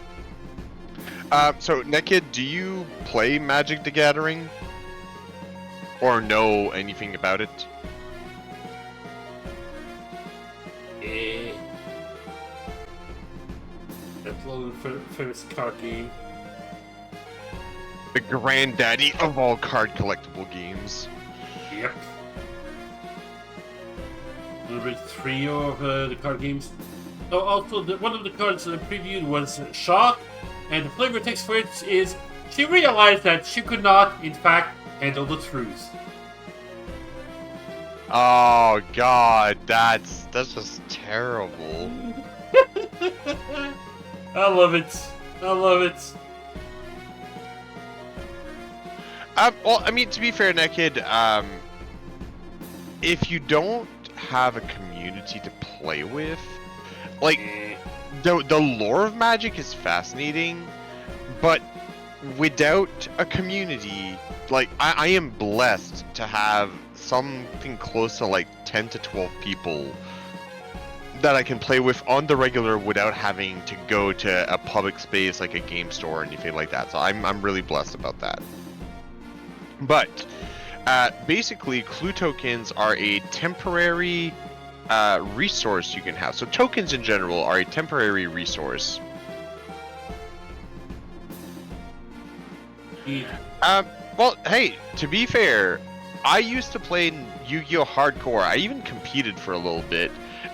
Speaker 3: So Nekid, do you play Magic the Gathering? Or know anything about it?
Speaker 1: Eh. That's one of the famous card game.
Speaker 3: The granddaddy of all card collectible games.
Speaker 1: Yep. A little bit trio of the card games. Oh, also, one of the cards previewed was Shock, and the flavor text for it is, she realized that she could not, in fact, handle the truth.
Speaker 3: Oh god, that's just terrible.
Speaker 1: I love it. I love it.
Speaker 3: Well, I mean, to be fair, Nekid, if you don't have a community to play with, like, the lore of Magic is fascinating, but without a community, like, I am blessed to have something close to, like, 10 to 12 people that I can play with on the regular without having to go to a public space like a game store or anything like that. So I'm really blessed about that. But basically, clue tokens are a temporary resource you can have. So tokens in general are a temporary resource. Well, hey, to be fair, I used to play Yu-Gi-Oh! Hardcore. I even competed for a little bit.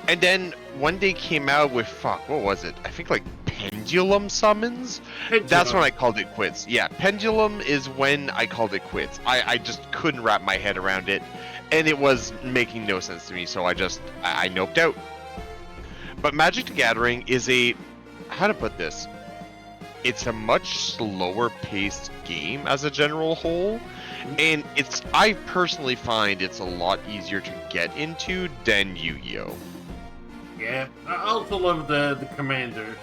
Speaker 3: And then one day came out with, what was it? I think like Pendulum Summons? That's when I called it quits. Yeah, Pendulum is when I called it quits. I just couldn't wrap my head around it. And it was making no sense to me, so I noped out. But Magic the Gathering is how to put this? It's a much slower paced game as a general whole. And I personally find it's a lot easier to get into than Yu-Gi-Oh!
Speaker 1: Yeah, I also love the commander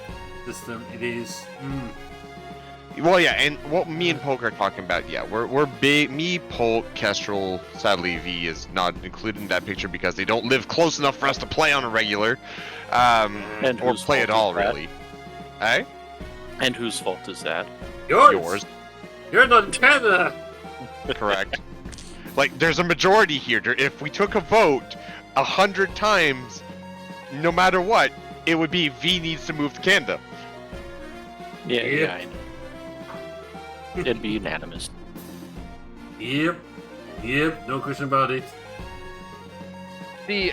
Speaker 1: system. It is.
Speaker 3: Well, yeah, and what me and Poke are talking about, yeah, we're big. Me, Poke, Kestrel, sadly V is not included in that picture because they don't live close enough for us to play on a regular,
Speaker 4: And
Speaker 3: or
Speaker 4: whose
Speaker 3: play at
Speaker 4: fault is
Speaker 3: all,
Speaker 4: that?
Speaker 3: really. Eh?
Speaker 4: And whose fault is that?
Speaker 3: Yours.
Speaker 1: You're not in Canada.
Speaker 3: Correct. Like, there's a majority here. If we took a vote 100 times, no matter what, it would be V needs to move to Canada.
Speaker 4: Yeah,
Speaker 1: Yeah.
Speaker 4: yeah, I know. It'd be unanimous.
Speaker 1: Yep. No question about it.
Speaker 3: The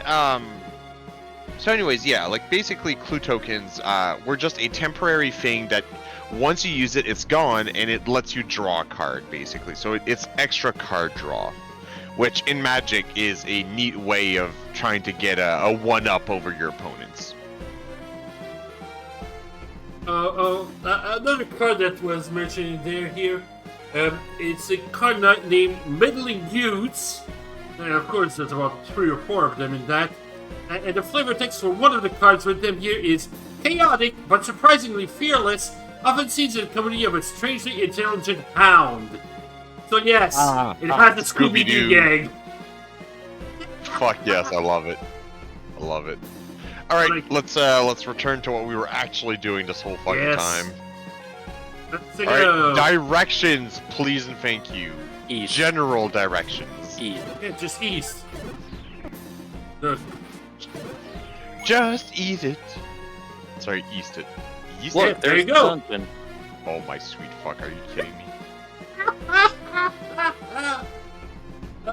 Speaker 3: So anyways, yeah, like basically clue tokens were just a temporary thing that once you use it, it's gone, and it lets you draw a card, basically. So it's extra card draw, which in Magic is a neat way of trying to get a one-up over your opponents.
Speaker 1: Another card that was mentioned here. It's a card named Meddling Youths. And of course, there's about 3 or 4 of them in that. And the flavor text for one of the cards with them here is chaotic but surprisingly fearless, often sees in the company of a strangely intelligent hound. So yes, it has the Scooby-Doo gang.
Speaker 3: Fuck yes, I love it. I love it. All right, let's return to what we were actually doing this whole fucking time.
Speaker 1: Let's
Speaker 3: All
Speaker 1: go.
Speaker 3: right, directions, please and thank you.
Speaker 4: East.
Speaker 3: General directions.
Speaker 4: East.
Speaker 1: Yeah, just east. Look.
Speaker 3: Just ease it. Sorry, east it. East
Speaker 4: Look,
Speaker 3: it?
Speaker 1: there
Speaker 4: there's
Speaker 1: you
Speaker 4: the
Speaker 1: go.
Speaker 4: dungeon.
Speaker 3: Oh my sweet fuck, are you kidding me?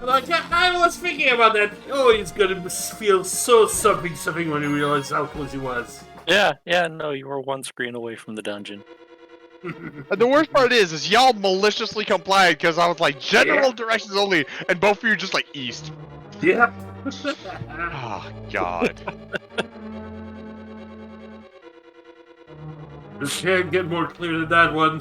Speaker 1: Like, I was thinking about that. Oh, he's gonna feel so something when he realized how close he was.
Speaker 4: Yeah, no, you were one screen away from the dungeon.
Speaker 3: And the worst part is y'all maliciously complied because I was like, general directions only, and both of you just like, east.
Speaker 1: Yep.
Speaker 3: Oh, God.
Speaker 1: This can't get more clear than that one.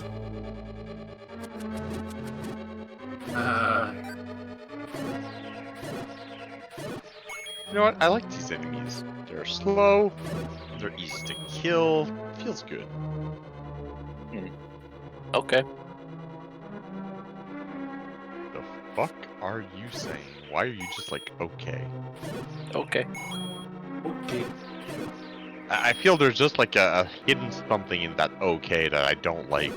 Speaker 3: You know what? I like these enemies. They're slow, they're easy to kill, feels good.
Speaker 4: Okay.
Speaker 3: The fuck are you saying? Why are you just like, okay?
Speaker 4: Okay.
Speaker 1: Okay.
Speaker 3: I feel there's just like a hidden something in that okay that I don't like.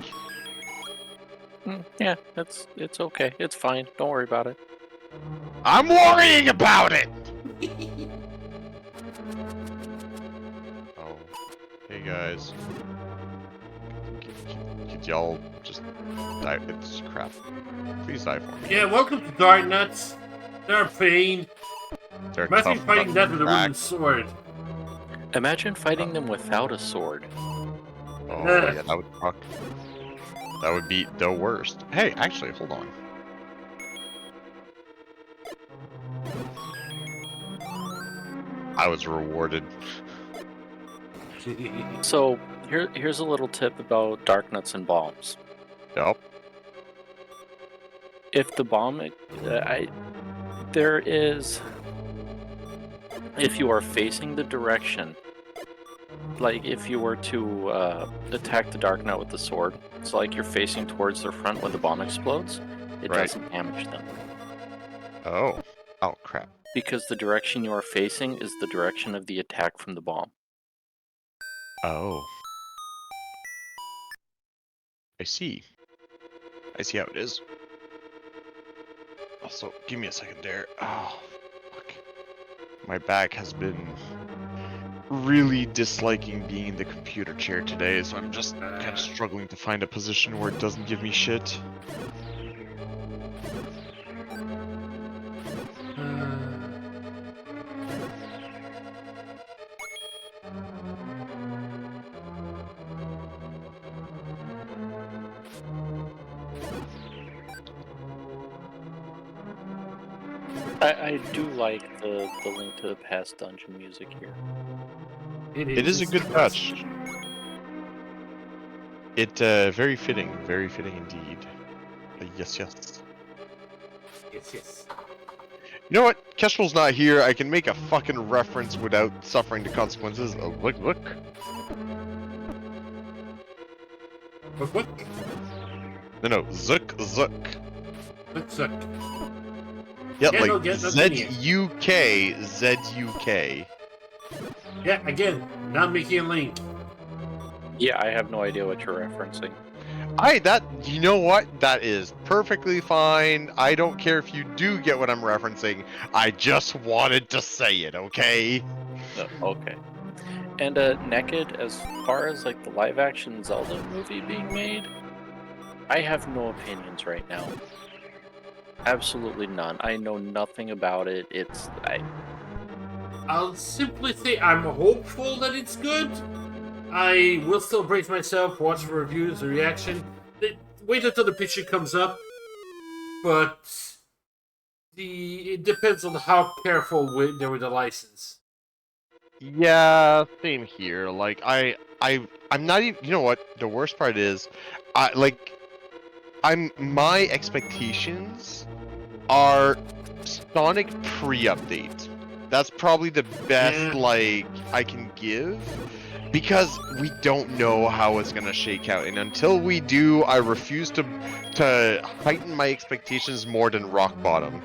Speaker 4: Yeah, it's okay. It's fine. Don't worry about it.
Speaker 3: I'm worrying about it! Oh, hey guys. Could y'all just die? It's crap. Please die for me.
Speaker 1: Yeah, welcome to Dark Nuts. They're pain.
Speaker 3: They're
Speaker 1: Imagine
Speaker 3: tough
Speaker 1: fighting that
Speaker 3: enough
Speaker 1: with a
Speaker 3: to
Speaker 1: wooden
Speaker 3: crack.
Speaker 1: sword.
Speaker 4: Imagine fighting them without a sword.
Speaker 3: Oh yeah, that would fuck. That would be the worst. Hey, actually, hold on. I was rewarded.
Speaker 4: So here's a little tip about dark nuts and bombs.
Speaker 3: Yup.
Speaker 4: If the bomb, there is, if you are facing the direction, like if you were to attack the dark nut with the sword, it's like you're facing towards their front when the bomb explodes, it
Speaker 3: Right.
Speaker 4: doesn't damage them.
Speaker 3: Oh. Oh crap.
Speaker 4: Because the direction you are facing is the direction of the attack from the bomb.
Speaker 3: Oh. I see. I see how it is. Also, give me a second there. Oh, fuck. My back has been really disliking being in the computer chair today, so I'm just kind of struggling to find a position where it doesn't give me shit.
Speaker 4: I do like the Link to the Past dungeon music here.
Speaker 3: It is a good touch. It, very fitting indeed. Yes.
Speaker 1: Yes.
Speaker 3: You know what? Kestrel's not here. I can make a fucking reference without suffering the consequences. Oh, look.
Speaker 1: What?
Speaker 3: No, Zook.
Speaker 1: Looks like
Speaker 3: Yeah,
Speaker 1: Yeah,
Speaker 3: like
Speaker 1: no, yeah, that's in
Speaker 3: ZUK, ZUK.
Speaker 1: yeah. Again, not making a link.
Speaker 4: Yeah, I have no idea what you're referencing.
Speaker 3: You know what? That is perfectly fine. I don't care if you do get what I'm referencing. I just wanted to say it, okay?
Speaker 4: Okay. And Naked, as far as like the live action Zelda movie being made, I have no opinions right now. Absolutely none. I know nothing about it.
Speaker 1: I'll simply say I'm hopeful that it's good. I will still brace myself, watch the reviews, the reaction. Wait until the picture comes up. But it depends on how careful they're with the license.
Speaker 3: Yeah, same here. Like I'm not even. You know what? The worst part is, my expectations are Sonic pre-update. That's probably the best
Speaker 1: Yeah.
Speaker 3: I can give because we don't know how it's gonna shake out, and until we do, I refuse to heighten my expectations more than rock bottom.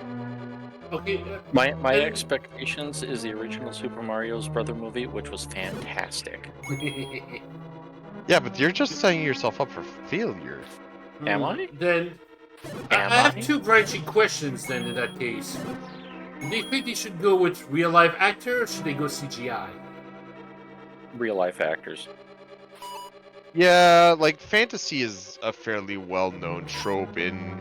Speaker 1: Okay.
Speaker 4: my
Speaker 1: and-
Speaker 4: expectations is the original Super Mario's Brother movie, which was fantastic.
Speaker 3: Yeah, but you're just setting yourself up for failure.
Speaker 4: Am I?
Speaker 1: Then
Speaker 4: Am
Speaker 1: I have
Speaker 4: I?
Speaker 1: two branching questions. Then in that case, do you think they should go with real life actor or should they go CGI?
Speaker 4: Real life actors.
Speaker 3: Yeah, like fantasy is a fairly well-known trope in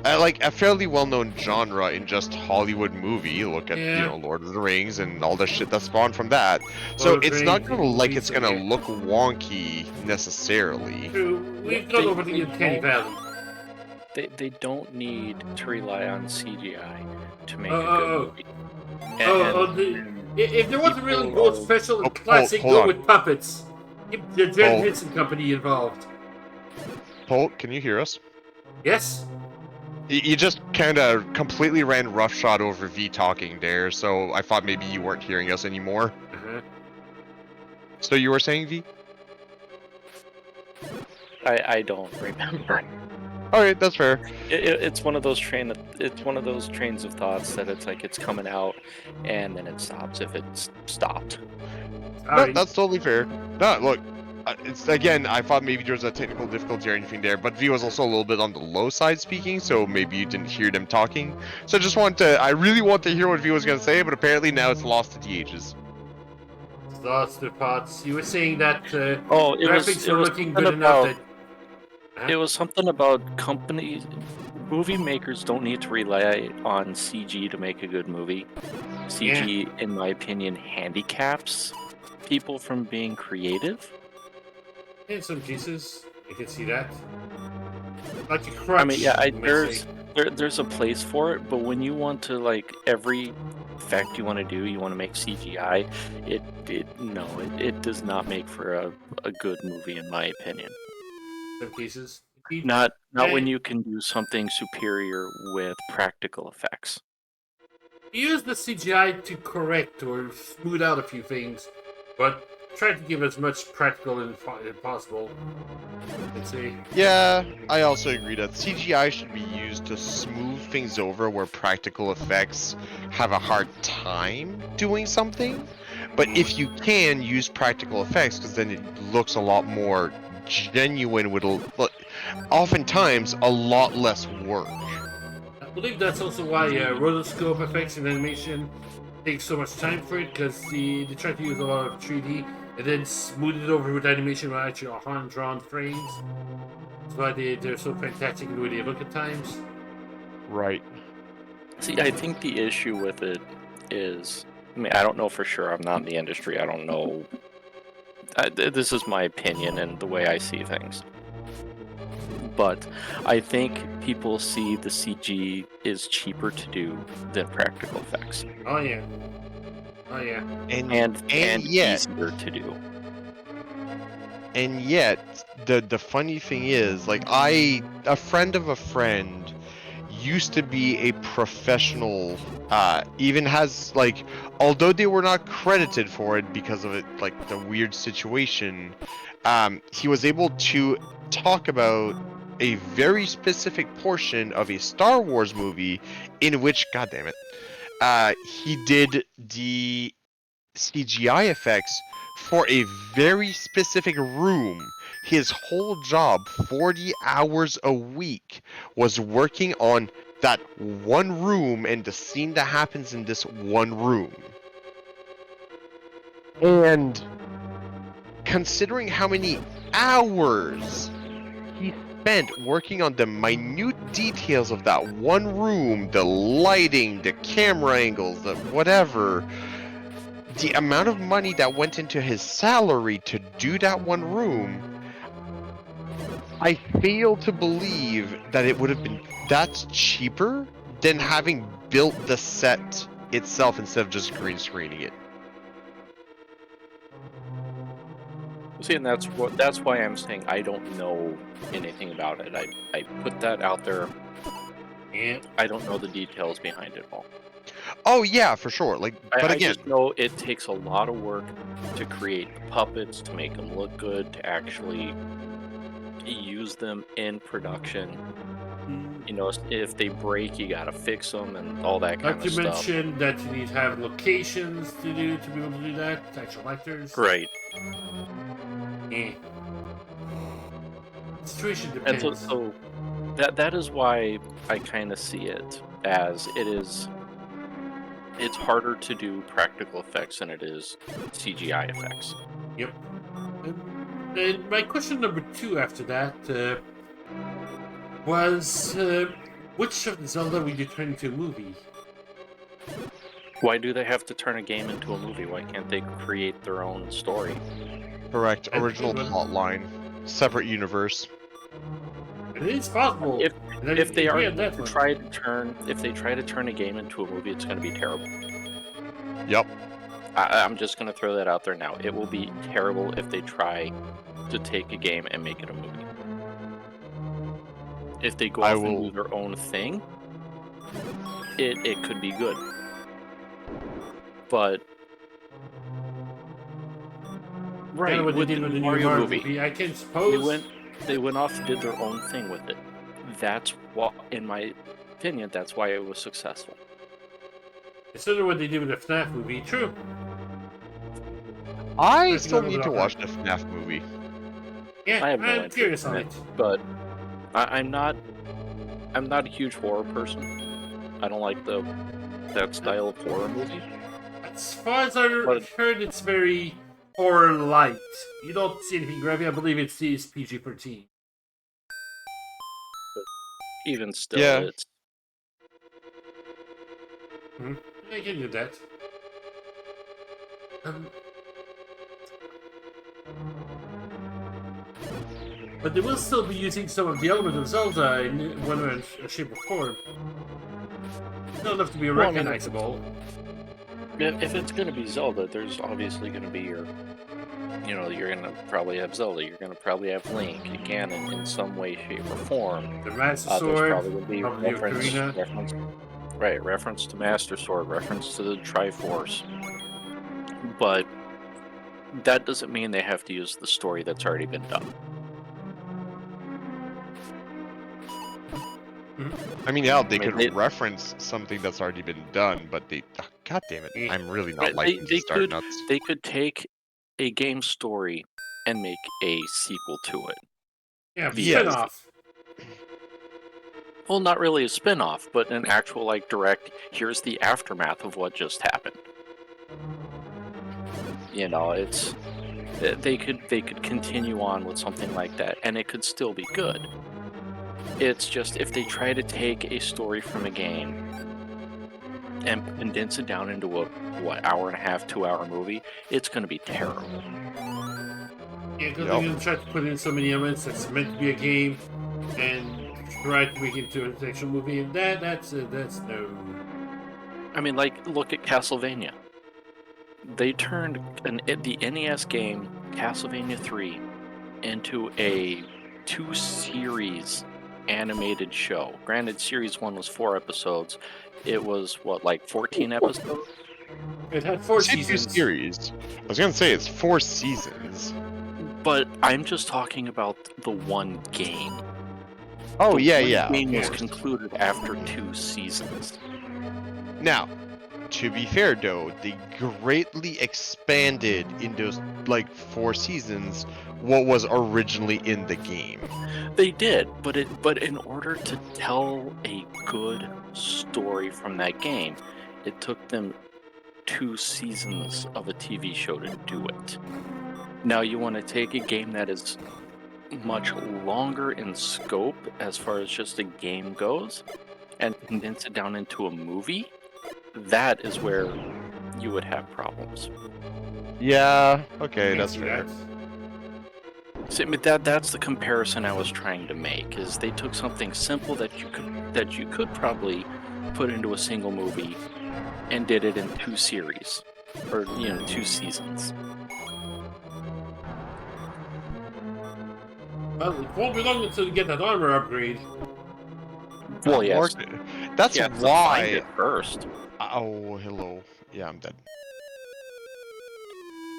Speaker 3: like a fairly well-known genre in just Hollywood movie. Look at,
Speaker 1: Yeah.
Speaker 3: Lord of the Rings and all the shit that spawned from that. So
Speaker 1: Lord of the
Speaker 3: it's not
Speaker 1: Rings,
Speaker 3: gonna like
Speaker 1: movies,
Speaker 3: it's gonna
Speaker 1: yeah.
Speaker 3: look wonky necessarily.
Speaker 1: True. We've
Speaker 4: They-
Speaker 1: gone over
Speaker 4: they
Speaker 1: the Uncanny
Speaker 4: don't-
Speaker 1: Valley.
Speaker 4: They don't need to rely on CGI to make
Speaker 1: Oh,
Speaker 4: a good
Speaker 1: oh,
Speaker 4: movie.
Speaker 1: If there was a really
Speaker 4: people
Speaker 1: gold
Speaker 4: are-
Speaker 1: special
Speaker 3: Oh,
Speaker 1: and classic,
Speaker 3: hold
Speaker 1: go
Speaker 3: on.
Speaker 1: with puppets. Get the Jen
Speaker 3: Hold.
Speaker 1: Henson Company involved.
Speaker 3: Polt, can you hear us?
Speaker 1: Yes?
Speaker 3: You just kind of completely ran roughshod over V talking there, so I thought maybe you weren't hearing us anymore.
Speaker 1: Uh-huh.
Speaker 3: So you were saying, V?
Speaker 4: I don't remember.
Speaker 3: Alright, that's fair.
Speaker 4: It's one of those trains of thoughts that it's like it's coming out and then it stops if it's stopped.
Speaker 3: No,
Speaker 1: Sorry.
Speaker 3: that's totally fair. No, look, it's again, I thought maybe there was a technical difficulty or anything there, but V was also a little bit on the low side speaking, so maybe you didn't hear them talking. So I really want to hear what V was going to say, but apparently now it's lost to the ages.
Speaker 1: Lost the thoughts. You were saying that
Speaker 4: Oh,
Speaker 1: graphics were looking good enough that... Huh?
Speaker 4: It was something about companies, movie makers don't need to rely on CG to make a good movie. CG, in my opinion, handicaps people from being creative.
Speaker 1: In some cases, you can see that. Like a crutch,
Speaker 4: I mean, yeah,
Speaker 1: you might say.
Speaker 4: there's a place for it, but when you want to like every effect you want to do, you want to make CGI. It does not make for a good movie, in my opinion.
Speaker 1: Some cases.
Speaker 4: Not when
Speaker 1: Hey.
Speaker 4: you can do something superior with practical effects.
Speaker 1: Use the CGI to correct or smooth out a few things, but try to give as much practical as possible. Let's see.
Speaker 3: Yeah, I also agree that CGI should be used to smooth things over where practical effects have a hard time doing something. But if you can use practical effects, because then it looks a lot more genuine with oftentimes a lot less work.
Speaker 1: I believe that's also why rotoscope effects in animation takes so much time for it, because they try to use a lot of 3D and then smooth it over with animation with actually hand-drawn frames. That's why they're so fantastic in the way they look at times.
Speaker 3: Right.
Speaker 4: See, I think the issue with it is, I mean, I don't know for sure. I'm not in the industry. I don't know. This is my opinion and the way I see things. But I think people see the CG is cheaper to do than practical effects,
Speaker 1: Oh yeah. Oh yeah.
Speaker 4: and
Speaker 3: yet,
Speaker 4: easier to do.
Speaker 3: And yet, the funny thing is, like, a friend of a friend used to be a professional, even has, like, although they were not credited for it because of it, like, the weird situation, he was able to talk about a very specific portion of a Star Wars movie in which, god damn it, he did the CGI effects for a very specific room. His whole job, 40 hours a week, was working on that one room and the scene that happens in this one room. And considering how many hours he spent working on the minute details of that one room, the lighting, the camera angles, the whatever, the amount of money that went into his salary to do that one room, I fail to believe that it would have been that cheaper than having built the set itself instead of just green screening it.
Speaker 4: See, and that's why I'm saying I don't know anything about it. I put that out there.
Speaker 1: Yeah.
Speaker 4: I don't know the details behind it all.
Speaker 3: Oh yeah, for sure. Like, but
Speaker 4: I
Speaker 3: again,
Speaker 4: just know it takes a lot of work to create the puppets, to make them look good, to actually use them in production. You know, if they break, you gotta fix them and all that kind
Speaker 1: Not
Speaker 4: of
Speaker 1: to
Speaker 4: stuff.
Speaker 1: mention that you need to have locations to be able to do that. Actual actors.
Speaker 4: Right.
Speaker 1: Yeah. Situation
Speaker 4: And
Speaker 1: depends.
Speaker 4: so that is why I kind of see it as it is. It's harder to do practical effects than it is CGI effects.
Speaker 1: Yep. And my question number 2 after that was which of the Zelda would you turn into a movie?
Speaker 4: Why do they have to turn a game into a movie? Why can't they create their own story?
Speaker 3: correct.
Speaker 1: That's a
Speaker 3: Original
Speaker 1: good
Speaker 3: plot line, separate universe.
Speaker 1: It is possible.
Speaker 4: If they are
Speaker 1: on that one.
Speaker 4: if they try to turn a game into a movie, it's going to be terrible.
Speaker 3: Yep.
Speaker 4: I'm just going to throw that out there now. It will be terrible if they try to take a game and make it a movie. If they go off and do their own thing, it could be good. But right,
Speaker 1: Kinda what they
Speaker 4: with
Speaker 1: did
Speaker 4: the
Speaker 1: with the new
Speaker 4: Mario
Speaker 1: Mario
Speaker 4: movie,
Speaker 1: I can suppose.
Speaker 4: they went off and did their own thing with it. That's what, in my opinion, that's why it was successful.
Speaker 1: It's sort of what they did with the FNAF movie. True.
Speaker 3: I
Speaker 1: Let's
Speaker 3: still
Speaker 1: go
Speaker 3: need to
Speaker 1: with
Speaker 3: watch the FNAF movie.
Speaker 1: Yeah,
Speaker 4: I have no
Speaker 1: I'm
Speaker 4: interest
Speaker 1: curious
Speaker 4: in
Speaker 1: on
Speaker 4: it,
Speaker 1: it.
Speaker 4: but I'm not a huge horror person. I don't like that style of horror movie.
Speaker 1: As far as I
Speaker 4: But-
Speaker 1: heard, it's very horror light. You don't see anything graphic. I believe it's PG-13.
Speaker 4: Even still,
Speaker 3: Yeah.
Speaker 4: it's
Speaker 1: I can do that. But they will still be using some of the elements of Zelda in one way or shape or form. Not enough to be
Speaker 4: Well, I mean,
Speaker 1: recognizable.
Speaker 4: if it's going to be Zelda, there's obviously going to be you're going to probably have Zelda. You're going to probably have Link, Ganon in some way, shape, or form.
Speaker 1: The Master
Speaker 4: There's
Speaker 1: Sword,
Speaker 4: probably going to be
Speaker 1: Ocarina.
Speaker 4: reference to Master Sword, reference to the Triforce. But that doesn't mean they have to use the story that's already been done.
Speaker 3: I mean, yeah, they
Speaker 4: I mean,
Speaker 3: could reference something that's already been done, but they... Oh, god damn it. I'm really not
Speaker 4: Right,
Speaker 3: liking
Speaker 4: they
Speaker 3: these Dark
Speaker 4: could
Speaker 3: Nuts.
Speaker 4: they could take a game story and make a sequel to it.
Speaker 1: Yeah,
Speaker 4: Yes.
Speaker 1: spin-off.
Speaker 4: Well, not really a spin-off, but an actual like direct. Here's the aftermath of what just happened. You know, it's they could continue on with something like that, and it could still be good. It's just if they try to take a story from a game and condense it down into a hour and a half, 2-hour movie, it's going to be terrible.
Speaker 1: Yeah, because they're going to try to put in so many elements that's meant to be a game and try to make it into an actual movie, and that's no.
Speaker 4: I mean, like, look at Castlevania. They turned the NES game Castlevania 3 into a 2-series animated show. Granted, series 1 was 4 episodes. It was what, like 14 episodes?
Speaker 1: It had 4
Speaker 3: Say two
Speaker 1: seasons.
Speaker 3: series. I was gonna say it's 4 seasons.
Speaker 4: But I'm just talking about the one game.
Speaker 3: Oh,
Speaker 4: The
Speaker 3: yeah,
Speaker 4: one
Speaker 3: yeah.
Speaker 4: game
Speaker 3: of
Speaker 4: was
Speaker 3: course.
Speaker 4: concluded after 2 seasons.
Speaker 3: Now, to be fair though, they greatly expanded in those like 4 seasons what was originally in the game.
Speaker 4: They did, but in order to tell a good story from that game, it took them 2 seasons of a TV show to do it. Now you want to take a game that is much longer in scope as far as just a game goes and condense it down into a movie, that is where you would have problems.
Speaker 3: Yeah, okay,
Speaker 1: Can't
Speaker 3: that's
Speaker 1: see
Speaker 3: fair.
Speaker 1: that.
Speaker 4: See, I mean, that's the comparison I was trying to make. Is they took something simple that you could probably put into a single movie and did it in 2 series or 2 seasons.
Speaker 1: Well, it won't be long until you get that armor upgrade.
Speaker 4: Well, yes,
Speaker 3: That's
Speaker 4: you have to find
Speaker 3: why.
Speaker 4: it first.
Speaker 3: Oh, hello. Yeah, I'm dead.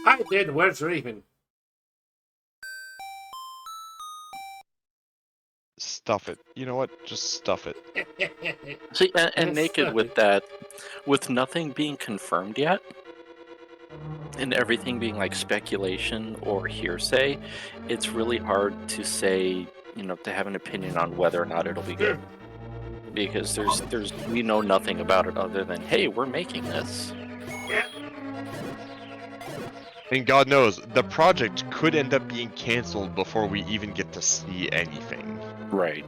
Speaker 1: I did. Where's Raven?
Speaker 3: Stuff it. You know what? Just stuff it.
Speaker 4: See, and
Speaker 1: Yes,
Speaker 4: naked
Speaker 1: that
Speaker 4: with
Speaker 1: is.
Speaker 4: that, with nothing being confirmed yet, and everything being like speculation or hearsay, it's really hard to say, to have an opinion on whether or not it'll be good. Because we know nothing about it other than, hey, we're making this.
Speaker 3: And God knows, the project could end up being cancelled before we even get to see anything.
Speaker 4: Right.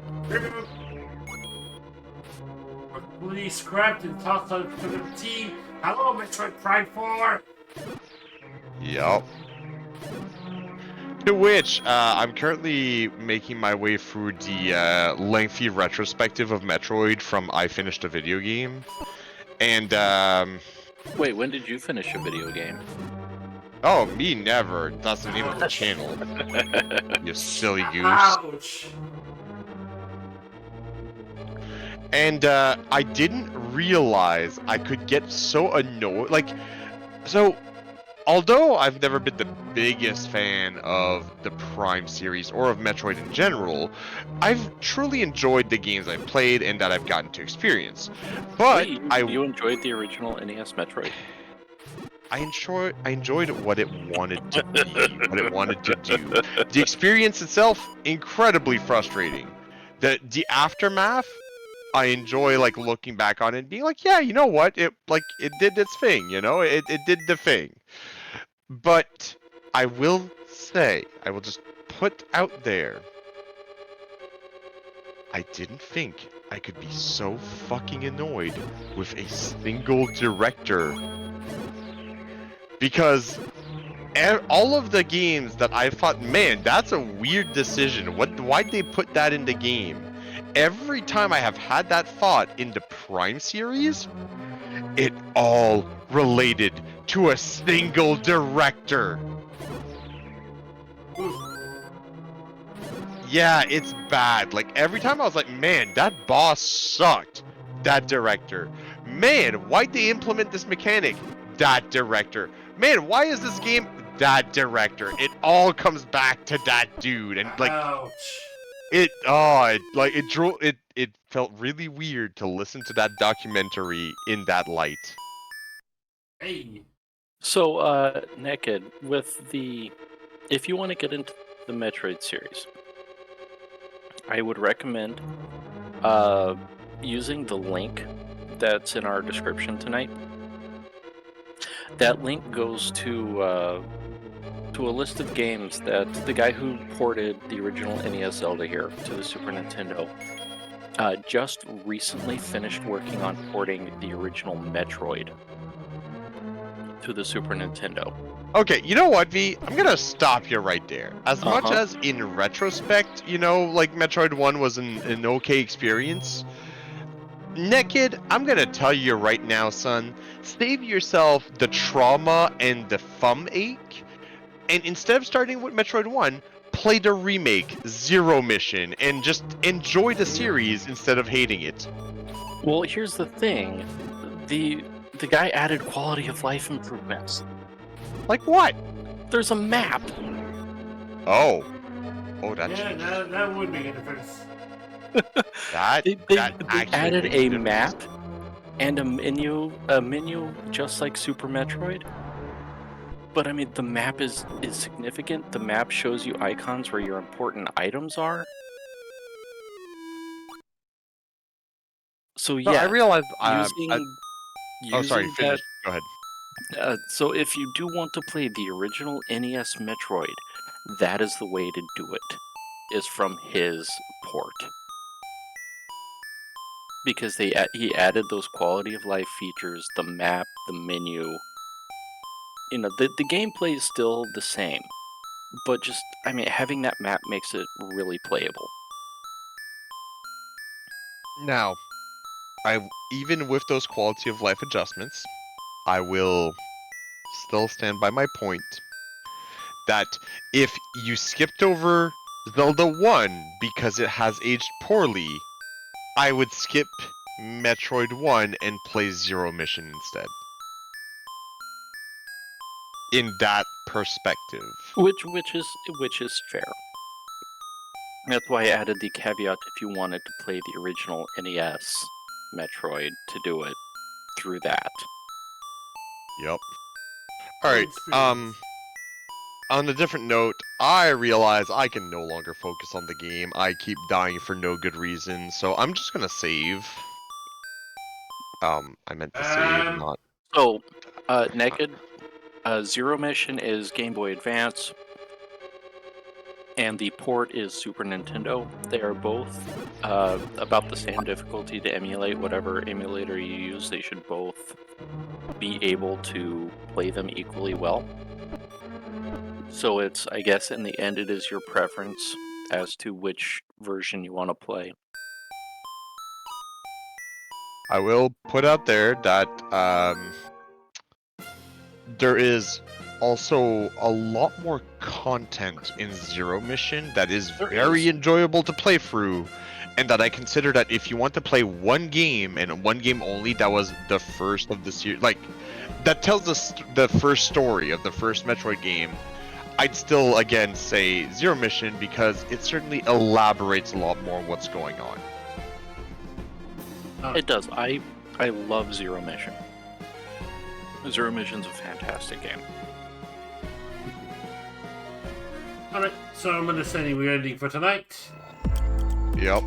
Speaker 1: We scrapped and tossed out to the team. Hello, Metroid Prime 4.
Speaker 3: Yup. To which, I'm currently making my way through the lengthy retrospective of Metroid from I Finished a Video Game. And,
Speaker 4: Wait, when did you finish a video game?
Speaker 3: oh, me never. That's the name of the channel. You silly goose.
Speaker 1: Ouch.
Speaker 3: And, I didn't realize I could get so annoyed. Like, so, although I've never been the biggest fan of the Prime series or of Metroid in general, I've truly enjoyed the games I've played and that I've gotten to experience. But
Speaker 4: Wait,
Speaker 3: I
Speaker 4: you enjoyed the original NES Metroid?
Speaker 3: I enjoyed what it wanted to be, what it wanted to do. The experience itself, incredibly frustrating. The aftermath, I enjoy like looking back on it and being like, yeah, you know what? It did its thing, it did the thing. But I will say, I will just put out there, I didn't think I could be so fucking annoyed with a single director. Because all of the games that I thought, man, that's a weird decision. Why'd they put that in the game? Every time I have had that thought in the Prime series, it all related to a single director. Yeah, it's bad. Like, every time I was like, man, that boss sucked. That director. Man, why'd they implement this mechanic? That director. Man, why is this game? That director. It all comes back to that dude. And, like,
Speaker 1: Ouch.
Speaker 3: it felt really weird to listen to that documentary in that light.
Speaker 1: Hey.
Speaker 4: So, Naked, if you want to get into the Metroid series, I would recommend using the link that's in our description tonight. That link goes to a list of games that the guy who ported the original NES Zelda here to the Super Nintendo just recently finished working on porting the original Metroid to the Super Nintendo.
Speaker 3: Okay, you know what, V? I'm gonna stop you right there. As much
Speaker 4: Uh-huh.
Speaker 3: as in retrospect, like Metroid 1 was an okay experience, Naked, I'm gonna tell you right now, son, save yourself the trauma and the thumb ache, and instead of starting with Metroid 1, play the remake, Zero Mission, and just enjoy the series instead of hating it.
Speaker 4: Well, here's the thing. The guy added quality of life improvements.
Speaker 3: Like what?
Speaker 4: There's a map.
Speaker 3: Oh, that
Speaker 1: Yeah,
Speaker 3: changes.
Speaker 1: that would make a difference.
Speaker 3: That
Speaker 4: They
Speaker 3: actually
Speaker 4: added
Speaker 3: makes
Speaker 4: a
Speaker 3: difference.
Speaker 4: map and a menu just like Super Metroid. But I mean, the map is significant. The map shows you icons where your important items are. So
Speaker 3: No, I
Speaker 4: yeah,
Speaker 3: realize. Oh, sorry.
Speaker 4: using that.
Speaker 3: Finish. Go ahead.
Speaker 4: So if you do want to play the original NES Metroid, that is the way to do it. Is from his port. Because he added those quality of life features, the map, the menu. You know, the gameplay is still the same, but just, I mean, having that map makes it really playable.
Speaker 3: Now, even with those quality of life adjustments, I will still stand by my point that if you skipped over Zelda 1 because it has aged poorly, I would skip Metroid 1 and play Zero Mission instead. In that perspective.
Speaker 4: Which is fair. That's why I added the caveat if you wanted to play the original NES Metroid to do it through that.
Speaker 3: Yep. Alright,
Speaker 1: Experience.
Speaker 3: on a different note, I realize I can no longer focus on the game. I keep dying for no good reason, so I'm just gonna save. I meant to save, not.
Speaker 4: So, Naked, Zero Mission is Game Boy Advance, and the port is Super Nintendo. They are both about the same difficulty to emulate. Whatever emulator you use, they should both be able to play them equally well. So it's, I guess, in the end, it is your preference as to which version you want to play.
Speaker 3: I will put out there that there is also a lot more content in Zero Mission that is
Speaker 4: There
Speaker 3: very
Speaker 4: is.
Speaker 3: enjoyable to play through, and that I consider that if you want to play one game and one game only, that was the first of the series, like that tells us the first story of the first Metroid game, I'd still again say Zero Mission because it certainly elaborates a lot more on what's going on.
Speaker 4: It does. I love Zero Mission. Zero Mission's a fantastic game.
Speaker 1: Alright, so I'm understanding we're ending for tonight.
Speaker 3: Yep.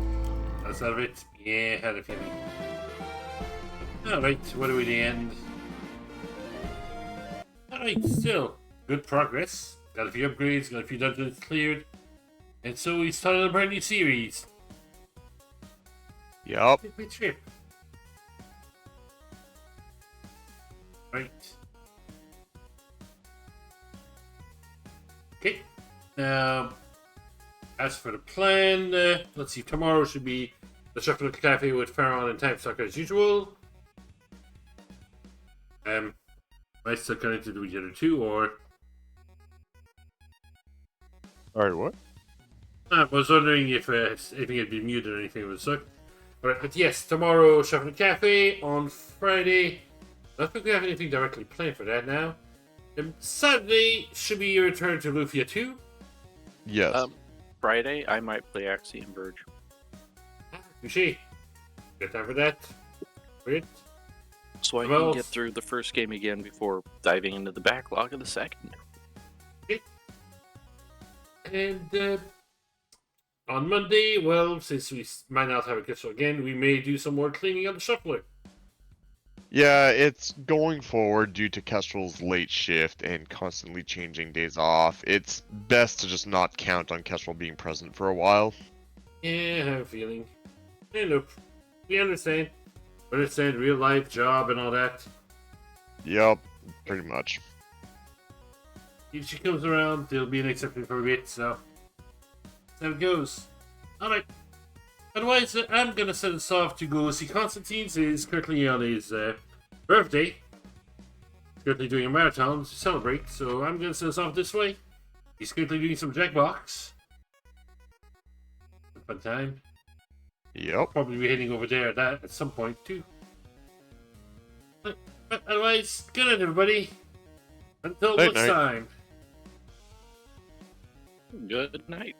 Speaker 1: That's out of it. Yeah, had a feeling. Alright, what do we the end? Alright, still good progress. Got a few upgrades, got a few dungeons cleared. And so we started a brand new series.
Speaker 3: Yep.
Speaker 1: Big trip. Right. Okay. Now, as for the plan, let's see. Tomorrow should be the Chocolate Cafe with Pharaon and Time Sucker as usual. Am I still connected to the other two, or?
Speaker 3: Alright, what?
Speaker 1: I was wondering if anything had been muted or anything would suck. Alright, but yes, tomorrow Chocolate Cafe. On Friday, I don't think we have anything directly planned for that now. Saturday should be a return to Lufia 2.
Speaker 3: Yes.
Speaker 4: Friday, I might play Axiom Verge.
Speaker 1: Touché. Got time for that? Great.
Speaker 4: So I
Speaker 1: Well,
Speaker 4: can get through the first game again before diving into the backlog of the second.
Speaker 1: And on Monday, well, since we might not have a crystal again, we may do some more cleaning on the shuffler.
Speaker 3: Yeah, it's going forward due to Kestrel's late shift and constantly changing days off. It's best to just not count on Kestrel being present for a while.
Speaker 1: Yeah, I have a feeling. Hey, look, we understand. We understand real life, job, and all that.
Speaker 3: Yep, pretty much.
Speaker 1: If she comes around, there'll be an exception for a bit, so that's how it goes. Alright. Otherwise, I'm gonna send us off to go see Constantine. He's currently on his birthday. He's currently doing a marathon to celebrate, so I'm gonna send us off this way. He's currently doing some Jackbox. Fun time.
Speaker 3: Yep.
Speaker 1: Probably be heading over there at some point, too. But otherwise, good night, everybody. Until
Speaker 3: Night,
Speaker 1: next
Speaker 3: night.
Speaker 1: time.
Speaker 4: Good night.